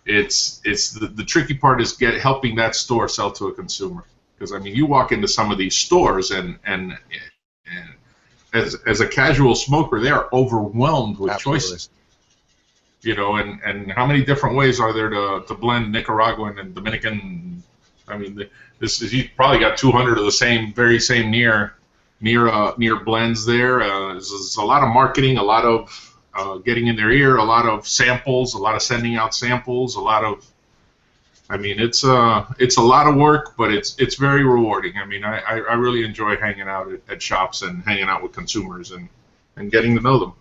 It's the tricky part is helping that store sell to a consumer. Because I mean, you walk into some of these stores and as a casual smoker, they are overwhelmed with choices. And how many different ways are there to blend Nicaraguan and Dominican? I mean, you probably got 200 of the very same near blends there. There's a lot of marketing, a lot of getting in their ear, a lot of samples, a lot of sending out samples, a lot of. I mean, it's a lot of work, but it's very rewarding. I mean, I really enjoy hanging out at shops and hanging out with consumers and getting to know them.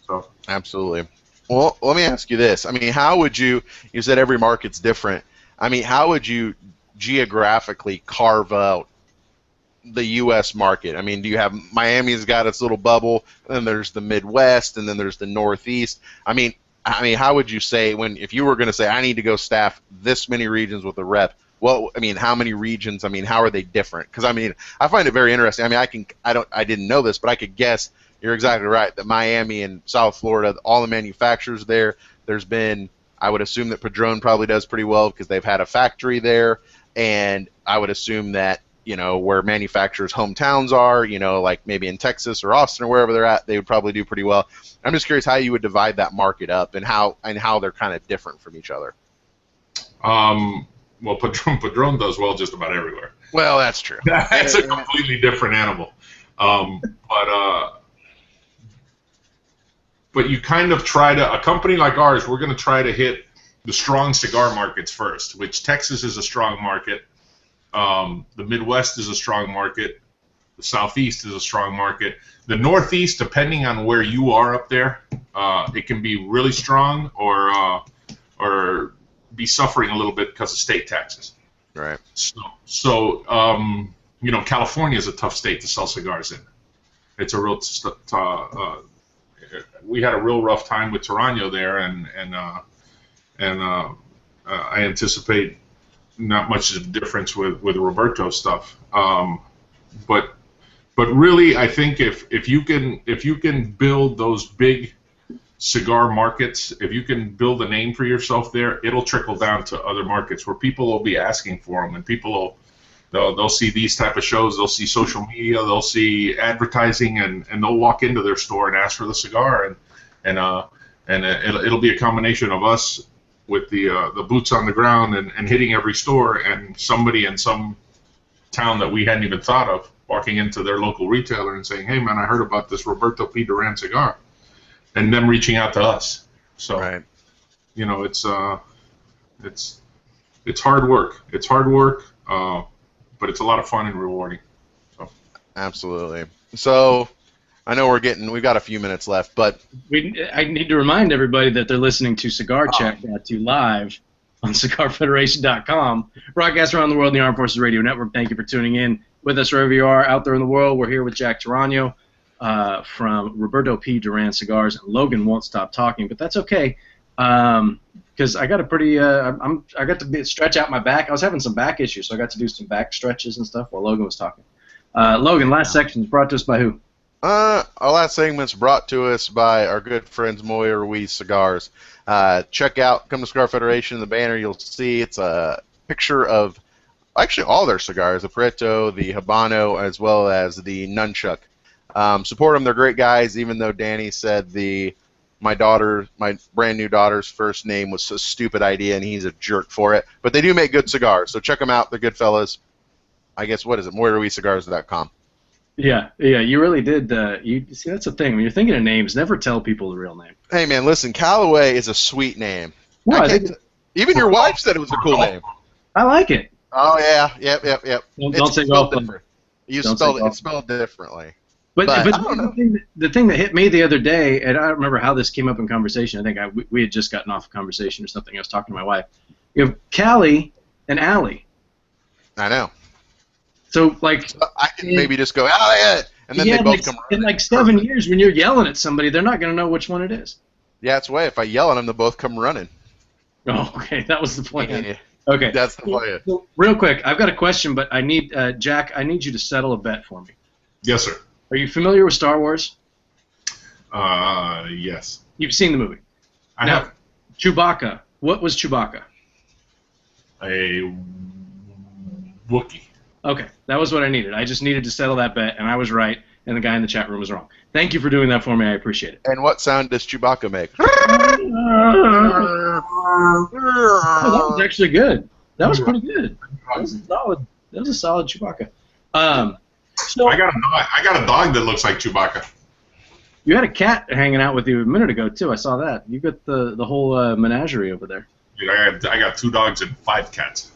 So
absolutely. Well, let me ask you this. I mean, how would you said every market's different. I mean, how would you geographically carve out the U.S. market? I mean, do you have Miami's got its little bubble, and then there's the Midwest, and then there's the Northeast? I mean, how would you say if you were going to say I need to go staff this many regions with a rep? Well, I mean, how many regions? I mean, how are they different? Because I mean, I find it very interesting. I mean, I didn't know this, but I could guess. You're exactly right that Miami and South Florida, all the manufacturers there. There's been, I would assume that Padron probably does pretty well because they've had a factory there, and I would assume that where manufacturers' hometowns are, like maybe in Texas or Austin or wherever they're at, they would probably do pretty well. I'm just curious how you would divide that market up and how they're kind of different from each other.
Well, Padron does well just about everywhere.
Well, that's true.
That's a completely different animal. But you kind of a company like ours, we're going to try to hit the strong cigar markets first, which Texas is a strong market. The Midwest is a strong market. The Southeast is a strong market. The Northeast, depending on where you are up there, it can be really strong or be suffering a little bit because of state taxes.
Right.
So California is a tough state to sell cigars in. it's a real we had a real rough time with Torano there, and I anticipate not much of a difference with Roberto stuff. But really, I think if you can build those big cigar markets, if you can build a name for yourself there, it'll trickle down to other markets where people will be asking for them, and they'll see these type of shows, they'll see social media, they'll see advertising, and they'll walk into their store and ask for the cigar, and it'll be a combination of us with the boots on the ground and hitting every store, and somebody in some town that we hadn't even thought of walking into their local retailer and saying, "Hey man, I heard about this Roberto P. Duran cigar," and them reaching out to us. So,
Right.
you know, it's hard work. It's hard work, but it's a lot of fun and rewarding. So.
Absolutely. So, I know we've got a few minutes left, but
I need to remind everybody that they're listening to CigarChat brought to you live on CigarFederation.com, broadcast around the world in the Armed Forces Radio Network. Thank you for tuning in with us wherever you are out there in the world. We're here with Jack Torano from Roberto P. Duran Cigars. And Logan won't stop talking, but that's okay because I got a pretty I got to stretch out my back. I was having some back issues, so I got to do some back stretches and stuff while Logan was talking. Logan, last section is brought to us by who?
our last segment's brought to us by our good friends Moya Ruiz Cigars. Check out, come to Cigar Federation, the banner you'll see, it's a picture of actually all their cigars, the Pareto, the Habano, as well as the Nunchuck. Support them, they're great guys, even though Danny said my brand new daughter's first name was a stupid idea and he's a jerk for it. But they do make good cigars, so check them out, they're good fellas. I guess, what is it, MoyaRuizCigars.com.
Yeah, you really did. You see, that's the thing. When you're thinking of names, never tell people the real name.
Hey, man, listen, Callaway is a sweet name.
No,
even your wife said it was a cool name.
I like it.
Oh, yeah, yep.
Don't say golf.
It's spelled differently.
But the thing that hit me the other day, and I don't remember how this came up in conversation. I think we had just gotten off a conversation or something. I was talking to my wife. You have Callie and Allie.
I know.
So, like,
I can maybe just go, oh, yeah, and then they both come running.
In like 7 years, when you're yelling at somebody, they're not going to know which one it is.
Yeah, it's way. If I yell at them, they'll both come running.
Oh, okay, that was the plan.
Yeah.
Okay.
That's the plan.
So, real quick, I've got a question, but I need, Jack, I need you to settle a bet for me.
Yes, sir.
Are you familiar with Star Wars?
Yes.
You've seen the movie?
I have.
Chewbacca. What was Chewbacca?
A Wookiee.
Okay, that was what I needed. I just needed to settle that bet, and I was right, and the guy in the chat room was wrong. Thank you for doing that for me. I appreciate it.
And what sound does Chewbacca make?
Oh, that was actually good. That was pretty good. That was solid. That was a solid Chewbacca. So
I got a dog that looks like Chewbacca.
You had a cat hanging out with you a minute ago too. I saw that. You got the whole menagerie over there.
Dude, I got 2 dogs and 5 cats.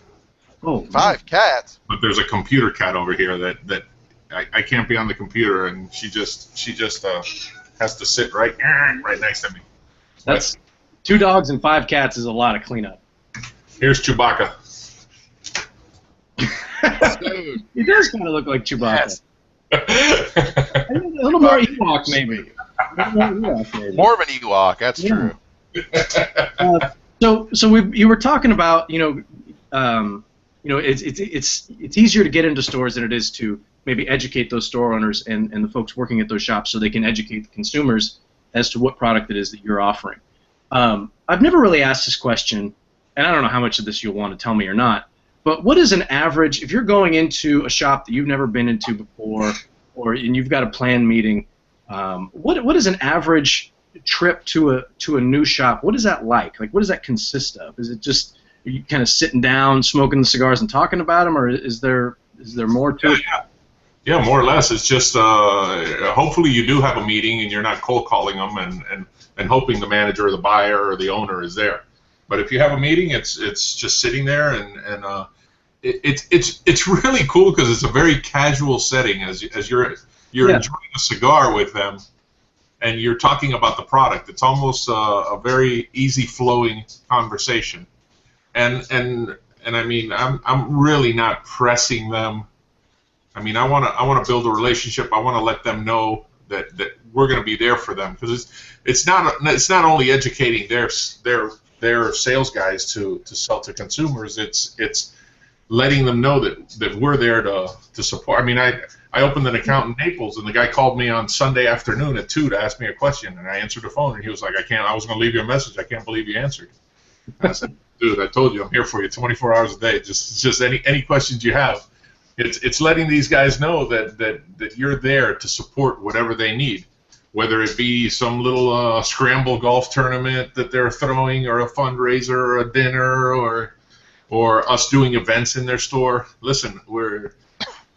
Oh,
5 cats.
But there's a computer cat over here that I can't be on the computer, and she just has to sit right next to me.
That's 2 dogs and 5 cats is a lot of cleanup.
Here's Chewbacca.
Dude.
He does kind of look like Chewbacca.
Yes.
A little more Ewok, maybe.
More of an Ewok, that's true.
So you were talking about, it's easier to get into stores than it is to maybe educate those store owners and the folks working at those shops so they can educate the consumers as to what product it is that you're offering. I've never really asked this question, and I don't know how much of this you'll want to tell me or not, but what is an average, if you're going into a shop that you've never been into before, and you've got a planned meeting, what is an average trip to a new shop? What is that like? Like, what does that consist of? Is it just are you kind of sitting down, smoking the cigars and talking about them, or is there more to it?
Yeah, more or less. It's just hopefully you do have a meeting and you're not cold calling them and hoping the manager or the buyer or the owner is there. But if you have a meeting, it's just sitting there and it's really cool because it's a very casual setting as you're enjoying a cigar with them and you're talking about the product. It's almost a very easy flowing conversation. And I mean, I'm really not pressing them. I mean, I want to build a relationship. I want to let them know that we're going to be there for them, because it's not only educating their sales guys to sell to consumers. It's letting them know that we're there to support. I mean, I opened an account in Naples, and the guy called me on Sunday afternoon at 2 to ask me a question, and I answered the phone, and he was like, I was going to leave you a message. I can't believe you answered. And I said, dude, I told you I'm here for you 24 hours a day. Just any questions you have. It's letting these guys know that you're there to support whatever they need, whether it be some little scramble golf tournament that they're throwing, or a fundraiser, or a dinner, or us doing events in their store. Listen,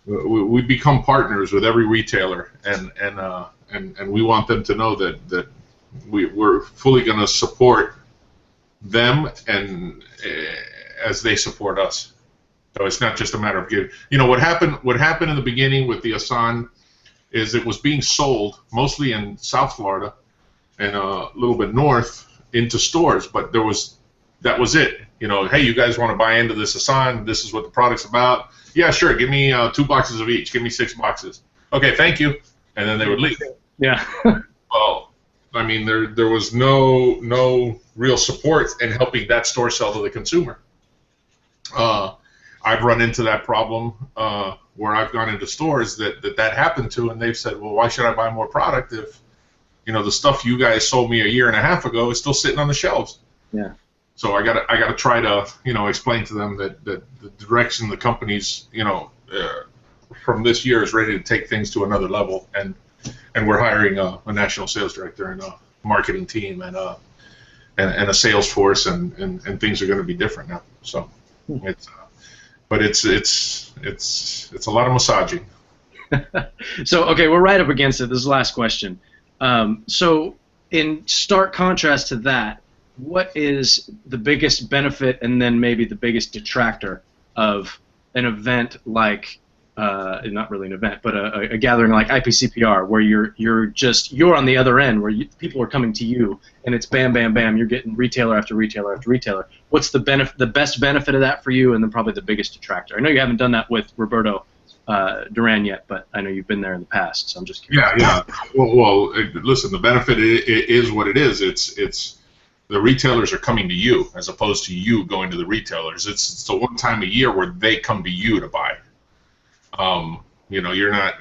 we become partners with every retailer, and we want them to know that we're fully going to support them and as they support us. So it's not just a matter of giving. You know what happened in the beginning with the Asan is it was being sold mostly in South Florida and a little bit north into stores, but that was it. You know, hey, you guys want to buy into this Asan? This is what the product's about. Yeah, sure. Give me 2 boxes of each. Give me 6 boxes. Okay, thank you. And then they would leave.
Yeah.
Well, I mean, there was no real support in helping that store sell to the consumer. I've run into that problem where I've gone into stores that happened to, and they've said, well, why should I buy more product if, you know, the stuff you guys sold me a year and a half ago is still sitting on the shelves?
Yeah.
So I gotta try to, you know, explain to them that the direction the company's, you know, from this year is ready to take things to another level, and we're hiring a national sales director and a marketing team and a sales force, and things are going to be different now. So it's a lot of massaging.
So okay, we're right up against it. This is the last question. So in stark contrast to that, what is the biggest benefit and then maybe the biggest detractor of an event like, not really an event, but a gathering like IPCPR, where you're on the other end, where people are coming to you, and it's bam, bam, bam, you're getting retailer after retailer after retailer. What's the best benefit of that for you, and then probably the biggest detractor? I know you haven't done that with Roberto Duran yet, but I know you've been there in the past, so I'm just curious.
Yeah. Well, listen, the benefit is what it is. It's the retailers are coming to you as opposed to you going to the retailers. It's the one time a year where they come to you to buy. You know, you're not.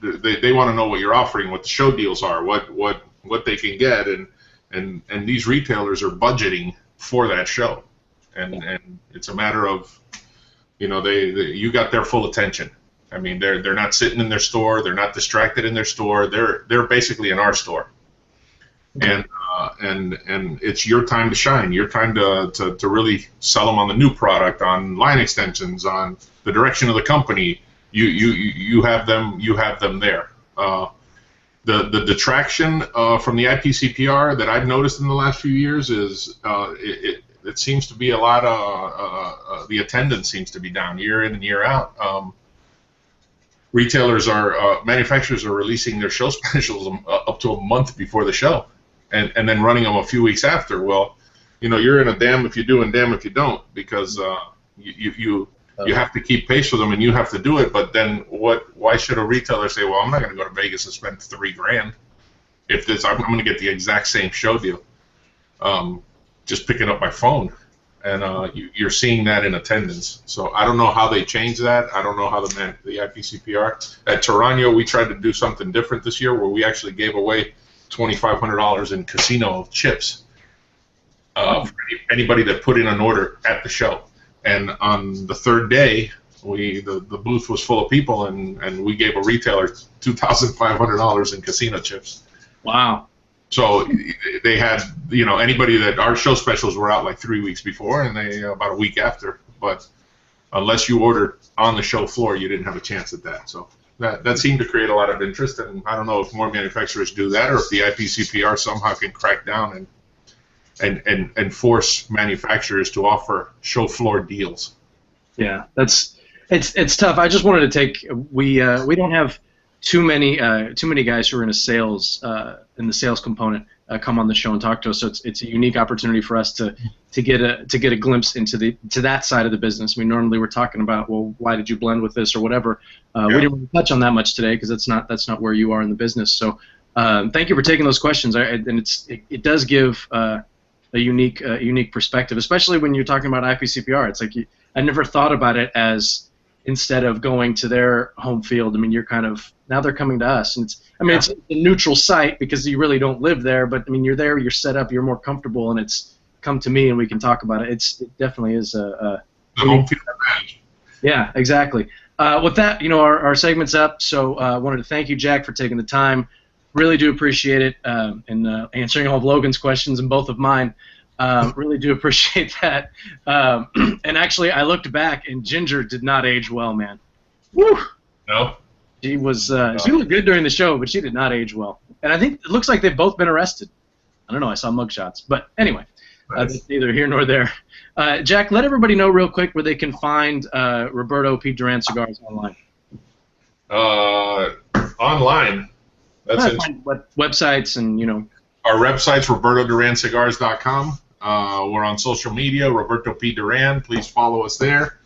They want to know what you're offering, what the show deals are, what they can get, and these retailers are budgeting for that show, and it's a matter of, you know, you got their full attention. I mean, they're not sitting in their store, they're not distracted in their store, they're basically in our store. Okay. And it's your time to shine, your time to really sell them on the new product, on line extensions, on the direction of the company. You have them there. The detraction from the IPCPR that I've noticed in the last few years is it seems to be a lot of the attendance seems to be down year in and year out. Manufacturers are releasing their show specials up to a month before the show, and then running them a few weeks after. Well, you know, you're in a damn if you do and damn if you don't, because you have to keep pace with them and you have to do it. But then why should a retailer say, well, I'm not going to go to Vegas and spend $3,000 if I'm going to get the exact same show deal, just picking up my phone. And you're seeing that in attendance. So I don't know how they change that. I don't know how the IPCPR. At Torano, we tried to do something different this year, where we actually gave away $2,500 in casino chips for anybody that put in an order at the show. And on the third day, the booth was full of people, and we gave a retailer $2,500 in casino chips.
Wow.
So they had, you know, anybody that our show specials were out like 3 weeks before, and they about a week after. But unless you ordered on the show floor, you didn't have a chance at that. So that seemed to create a lot of interest, and I don't know if more manufacturers do that, or if the IPCPR somehow can crack down and force manufacturers to offer show floor deals.
Yeah, it's tough. I just wanted to take we don't have too many guys who are in the sales component. come on the show and talk to us. So it's a unique opportunity for us to get a glimpse into that side of the business. I mean, normally we're talking about, well, why did you blend with this or whatever. We didn't want to touch on that much today because that's not where you are in the business. So thank you for taking those questions. And it does give a unique perspective, especially when you're talking about IPCPR. It's like I never thought about it as, instead of going to their home field, I mean, you're kind of, now they're coming to us. And it's a neutral site because you really don't live there, but I mean, you're there, you're set up, you're more comfortable, and it's come to me and we can talk about it. It definitely is a
home field advantage.
Yeah, exactly. With that, our segment's up, so I wanted to thank you, Jack, for taking the time. Really do appreciate it, and answering all of Logan's questions and both of mine. Really do appreciate that. And actually, I looked back, and Ginger did not age well, man. Woo!
No?
She was. She looked good during the show, but she did not age well. And I think it looks like they've both been arrested. I don't know. I saw mugshots. But anyway, that's neither here nor there. Jack, let everybody know real quick where they can find Roberto P. Duran Cigars online.
Online? That's
websites and,
Our website's robertoduranCigars.com. We're on social media, Roberto P. Duran. Please follow us there.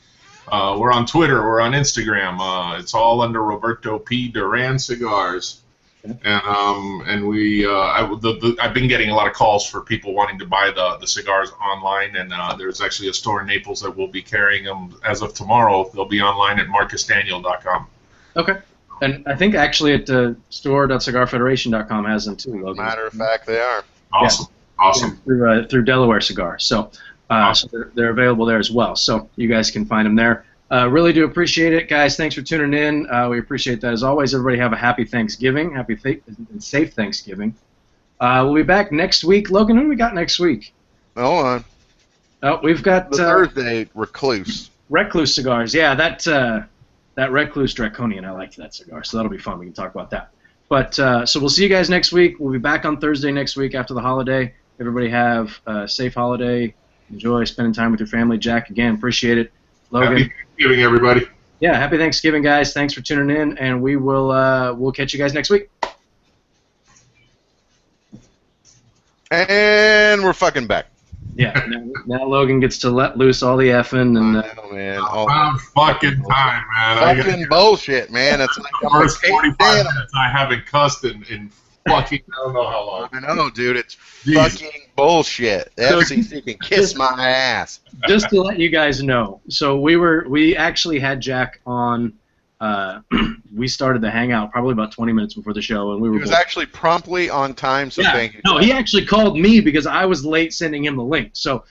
We're on Twitter. We're on Instagram. It's all under Roberto P. Duran Cigars. And we, I've been getting a lot of calls for people wanting to buy the cigars online, and there's actually a store in Naples that will be carrying them as of tomorrow. They'll be online at marcusdaniel.com.
Okay. And I think actually at store.cigarfederation.com has them too, Logan.
Matter of fact, they are.
Awesome. Yeah. Awesome.
Yeah, through Delaware Cigars. So, so they're available there as well. So you guys can find them there. Really do appreciate it, guys. Thanks for tuning in. We appreciate that as always. Everybody have a happy Thanksgiving, and safe Thanksgiving. We'll be back next week. Logan, who do we got next week?
Hold on.
Oh, we've got
the Thursday Recluse.
Recluse Cigars. Yeah, that Recluse Draconian, I liked that cigar, so that'll be fun. We can talk about that. But so we'll see you guys next week. We'll be back on Thursday next week after the holiday. Everybody have a safe holiday. Enjoy spending time with your family. Jack, again, appreciate it. Logan,
happy Thanksgiving, everybody.
Yeah, happy Thanksgiving, guys. Thanks for tuning in, and we will we'll catch you guys next week.
And we're fucking back.
Yeah, now Logan gets to let loose all the effing and.
I know, man.
About fucking time, man.
Fucking bullshit, man. It's like
the first 45 minutes I haven't cussed in fucking I don't know how long.
I know, dude. It's fucking bullshit. The FCC can kiss my ass.
Just to let you guys know, so we actually had Jack on. We started the hangout probably about 20 minutes before the show, and
he was actually promptly on time. So thank you.
No, he actually called me because I was late sending him the link. So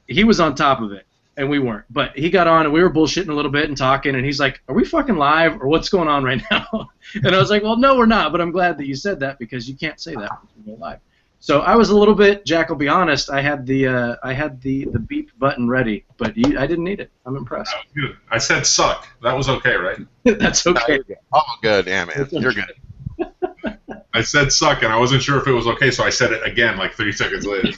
he was on top of it, and we weren't. But he got on, and we were bullshitting a little bit and talking, and he's like, "Are we fucking live, or what's going on right now?" And I was like, "Well, no, we're not." But I'm glad that you said that because you can't say that when we go live. So I was a little bit, Jack. I'll be honest. I had the beep button ready, but I didn't need it. I'm impressed.
That was good. I said suck. That was okay, right?
That's okay.
Oh, good. Yeah, man. You're good.
I said suck, and I wasn't sure if it was okay, so I said it again like 30 seconds later.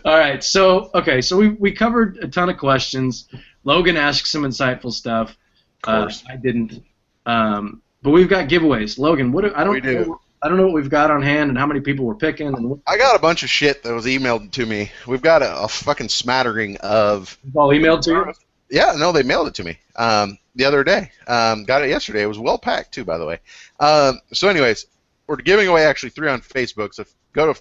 All right. So we covered a ton of questions. Logan asked some insightful stuff.
Of course.
I didn't. But we've got giveaways. Logan, I don't know what we've got on hand and how many people we're picking. And
I got a bunch of shit that was emailed to me. We've got a fucking smattering of.
It's all emailed to you?
Yeah, no, they mailed it to me the other day. Got it yesterday. It was well packed too, by the way. So, anyways, we're giving away actually 3 on Facebook. So go to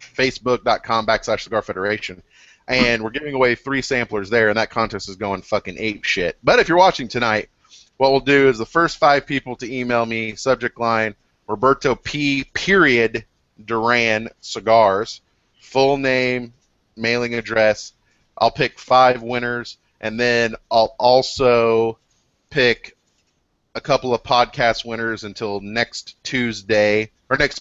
facebook.com/Cigar Federation, and we're giving away 3 samplers there, and that contest is going fucking ape shit. But if you're watching tonight, what we'll do is the first 5 people to email me, subject line, Roberto P. Duran Cigars, full name, mailing address. I'll pick 5 winners, and then I'll also pick a couple of podcast winners until next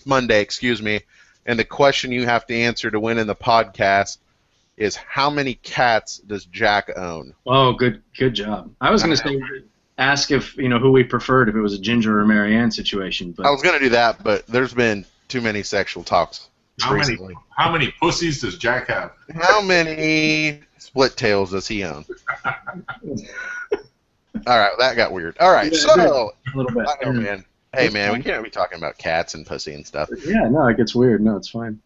Monday, excuse me. And the question you have to answer to win in the podcast is how many cats does Jack own?
Oh, good job. I was going to say ask if who we preferred, if it was a Ginger or Marianne situation. But
I was going to do that, but there's been too many sexual talks recently.
How many pussies does Jack have?
How many split tails does he own? All right, that got weird. All right, so
a little bit.
I know, man. Hey, man, we can't be talking about cats and pussy and stuff.
Yeah, no, it gets weird. No, it's fine.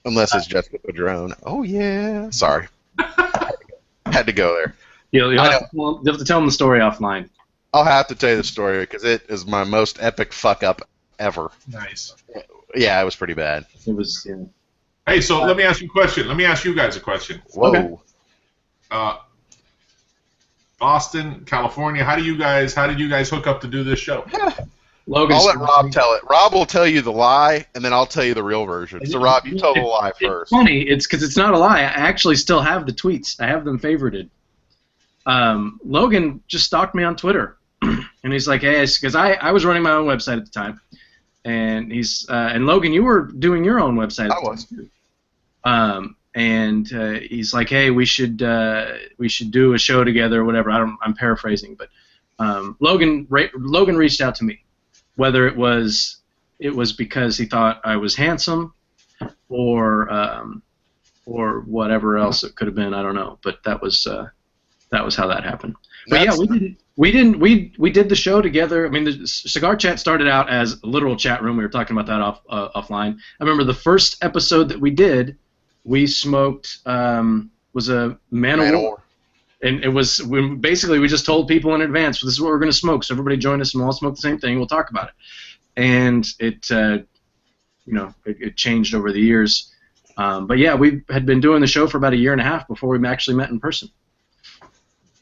Unless it's Jessica Padron. Oh, yeah. Sorry. Had to go there.
You'll have to tell them the story offline.
I'll have to tell you the story because it is my most epic fuck up ever.
Nice.
Yeah, it was pretty bad.
It was. Yeah.
Hey, so let me ask you a question. Let me ask you guys a question.
Whoa.
Okay. Austin, California. How did you guys hook up to do this show?
Logan,
I'll let Rob tell it. Rob will tell you the lie, and then I'll tell you the real version. So, Rob, you tell the lie first.
It's funny. It's because it's not a lie. I actually still have the tweets. I have them favorited. Logan just stalked me on Twitter, and he's like, "Hey," because I was running my own website at the time, and and Logan, you were doing your own website.
I was.
And he's like, "Hey, we should do a show together, or whatever." I'm paraphrasing, but Logan reached out to me, whether it was because he thought I was handsome, or whatever else it could have been. I don't know, but that was how that happened. But yeah, we did the show together. I mean, the Cigar Chat started out as a literal chat room. We were talking about that offline. I remember the first episode that we did. We smoked was a Man of War. And it was we just told people in advance, this is what we're going to smoke. So everybody join us and we'll all smoke the same thing. We'll talk about it. And it changed over the years. But yeah, we had been doing the show for about a year and a half before we actually met in person.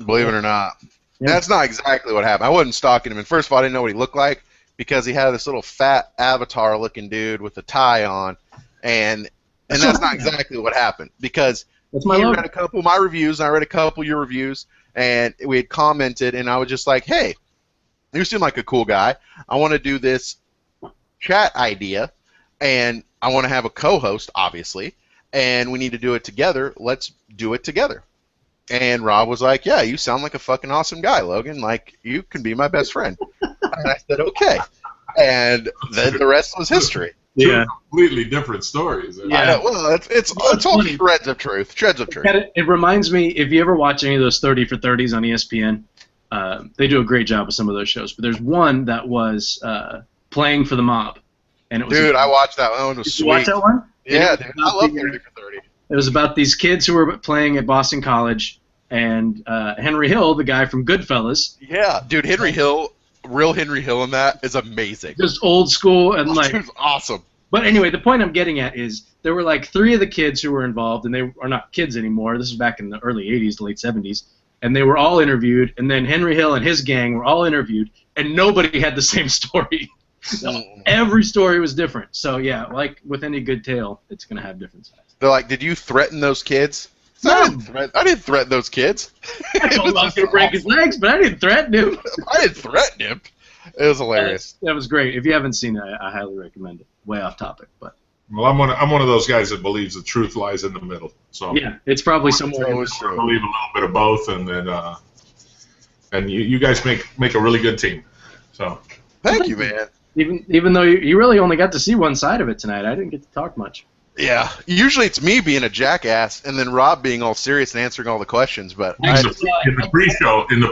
Believe it or not.
Yeah.
That's not exactly what happened. I wasn't stalking him. And first of all, I didn't know what he looked like because he had this little fat avatar-looking dude with a tie on. And that's not exactly what happened because he read a couple of my reviews, and I read a couple of your reviews, and we had commented, and I was just like, hey, you seem like a cool guy. I want to do this chat idea, and I want to have a co-host, obviously, and we need to do it together. Let's do it together. And Rob was like, yeah, you sound like a fucking awesome guy, Logan. Like, you can be my best friend. And I said, okay. And then the rest was history.
Two completely different stories.
Yeah. I know. Well, it's all shreds of truth. Shreds of truth.
It reminds me, if you ever watch any of those 30 for 30s on ESPN, they do a great job with some of those shows. But there's one that was Playing for the Mob. And it was
I watched that one. That one was sweet.
You watch that one?
Yeah, dude. I love 30 for 30.
It was about these kids who were playing at Boston College, and Henry Hill, the guy from Goodfellas.
Yeah, dude, Henry Hill, real Henry Hill in that is amazing.
Just old school and like.
Dude's awesome.
But anyway, the point I'm getting at is there were like 3 of the kids who were involved, and they are not kids anymore. This was back in the early 80s, the late 70s, and they were all interviewed, and then Henry Hill and his gang were all interviewed, and nobody had the same story. Every story was different. So yeah, like with any good tale, it's going to have different sides.
They're like, did you threaten those kids?
No.
I didn't threaten those kids.
I told him I was going to break his legs, but I didn't threaten him.
I didn't threaten him. It was hilarious.
That was great. If you haven't seen it, I highly recommend it. Way off topic, but.
Well, I'm one of those guys that believes the truth lies in the middle. So
yeah, it's probably somewhere.
I believe a little bit of both, and then and you guys make a really good team. So
thank you, man.
Even though you really only got to see one side of it tonight, I didn't get to talk much.
Yeah, usually it's me being a jackass and then Rob being all serious and answering all the questions. But
in the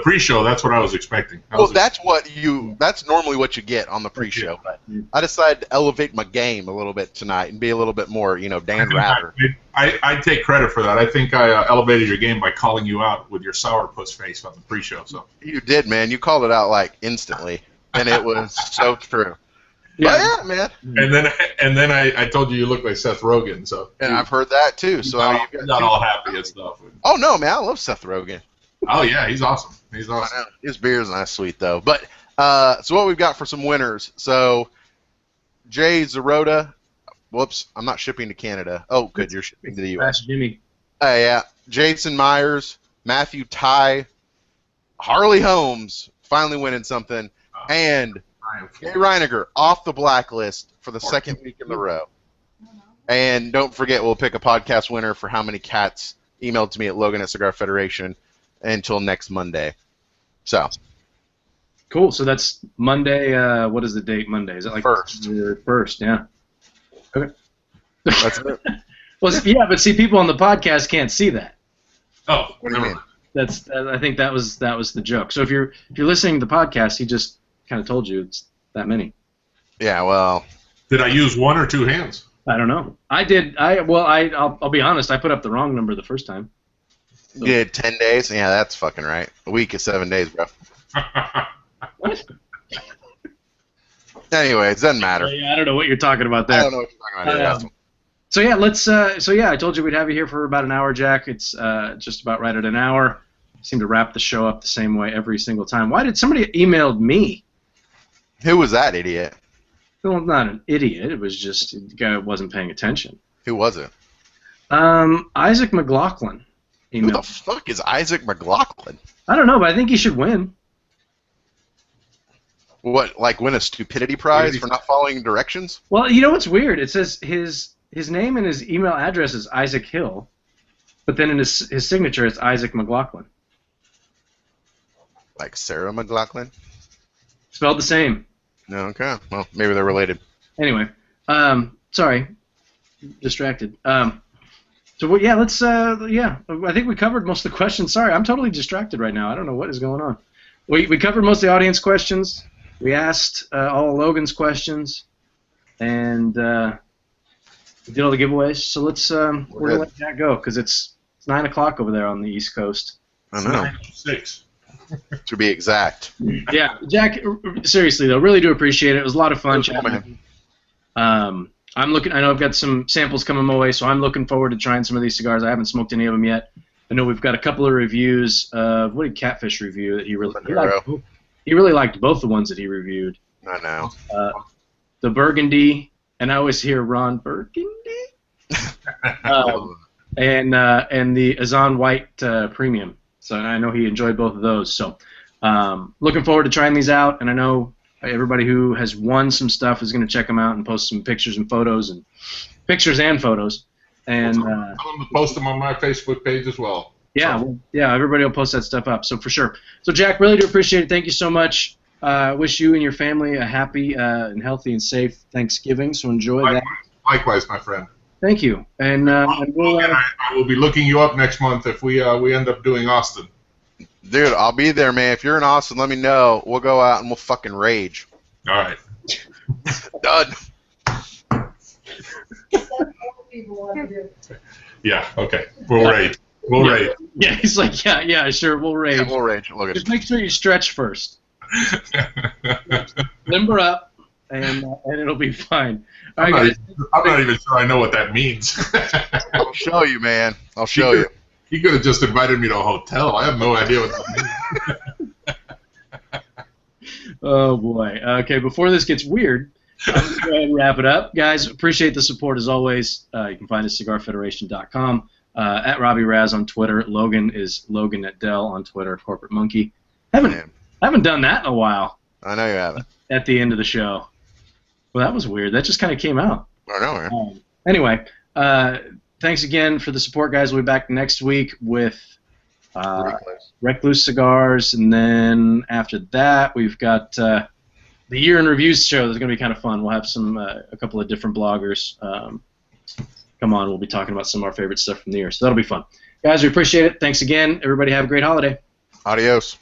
pre-show, that's what I was expecting.
That's normally what you get on the pre-show. But I decided to elevate my game a little bit tonight and be a little bit more, Dan Rather.
I take credit for that. I think I elevated your game by calling you out with your sourpuss face on the pre-show. So
you did, man. You called it out like instantly, and it was so true. Yeah, man.
And then I told you look like Seth Rogen. So
I've heard that too. So
you're not all happy and stuff.
Oh no, man! I love Seth Rogen.
Oh yeah, he's awesome. He's awesome.
I know. His beer's not sweet though. But so what we've got for some winners. So Jay Zarota. Whoops, I'm not shipping to Canada. Oh, good, you're shipping to the U.S.
Jimmy.
Yeah. Jason Myers, Matthew Ty, Harley Holmes finally winning something, and Gary Reiniger off the blacklist for the second week in a row. And don't forget, we'll pick a podcast winner for how many cats emailed to me at Logan at Cigar Federation until next Monday. So.
Cool. So that's Monday. What is the date Monday? Is it like first? Yeah. Okay.
That's it.
Well, yeah, but see, people on the podcast can't see that.
Oh, what do you mean?
I think that was the joke. So if you're listening to the podcast, he just kind of told you it's that many.
Yeah, well.
Did I use one or two hands?
I don't know. I did. I'll be honest. I put up the wrong number the first time.
You did 10 days? Yeah, that's fucking right. A week is 7 days, bro.
What?
Anyway, it doesn't matter.
Yeah, I don't know what you're talking about there.
I don't know what you're talking about either.
So yeah, let's. So yeah, I told you we'd have you here for about an hour, Jack. It's just about right at an hour. Seem to wrap the show up the same way every single time. Why did somebody emailed me?
Who was that idiot?
Well, not an idiot. It was just the guy who wasn't paying attention.
Who was it?
Isaac McLaughlin.
Who the fuck is Isaac McLaughlin?
I don't know, but I think he should win.
What, like win a stupidity prize for not following directions?
Well, you know what's weird? It says his name and his email address is Isaac Hill, but then in his signature it's Isaac McLaughlin.
Like Sarah McLaughlin?
Spelled the same.
No, okay. Well, maybe they're related.
Anyway, sorry, distracted. So yeah, let's yeah. I think we covered most of the questions. Sorry, I'm totally distracted right now. I don't know what is going on. We covered most of the audience questions. We asked all of Logan's questions, and we did all the giveaways. So let's we're gonna let Jack go because it's 9 o'clock over there on the East Coast.
I know.
6.
To be exact.
Yeah, Jack. Seriously though, really do appreciate it. It was a lot of fun. I'm looking. I know I've got some samples coming my way, so I'm looking forward to trying some of these cigars. I haven't smoked any of them yet. I know we've got a couple of reviews. What did Catfish review that he really liked both the ones that he reviewed.
I know.
The Burgundy, and I always hear Ron Burgundy, and the Azan White Premium. So I know he enjoyed both of those. So looking forward to trying these out, and I know everybody who has won some stuff is going to check them out and post some pictures and photos and And
I'm going to post them on my Facebook page as well.
Yeah, yeah, everybody will post that stuff up, so for sure. So Jack, really do appreciate it. Thank you so much. Wish you and your family a happy and healthy and safe Thanksgiving. So enjoy that.
Likewise, my friend.
Thank you. And
I will be looking you up next month if we end up doing Austin.
Dude, I'll be there, man. If you're in Austin, let me know. We'll go out and we'll fucking rage.
All right.
Done.
Yeah, okay. We'll rage. We'll rage.
Yeah, he's like, yeah, sure, we'll rage.
Yeah, we'll rage. Look at
Just make sure you stretch first. Limber up, and it'll be fine. All right,
I'm not even sure I know what that means.
I'll show you, man. I'll show you.
You could have just invited me to a hotel. I have no idea what that means.
Oh, boy. Okay, before this gets weird, let's go ahead and wrap it up. Guys, appreciate the support as always. You can find us at CigarFederation.com, at Robbie Raz on Twitter. Logan is Logan at Dell on Twitter, Corporate Monkey. Haven't done that in a while.
I know you haven't.
At the end of the show. Well, that was weird. That just kind of came out.
I know, man.
Anyway, thanks again for the support, guys. We'll be back next week with Recluse Cigars, and then after that, we've got the Year in Reviews show. That's going to be kind of fun. We'll have a couple of different bloggers come on. We'll be talking about some of our favorite stuff from the year, so that'll be fun. Guys, we appreciate it. Thanks again. Everybody have a great holiday.
Adios.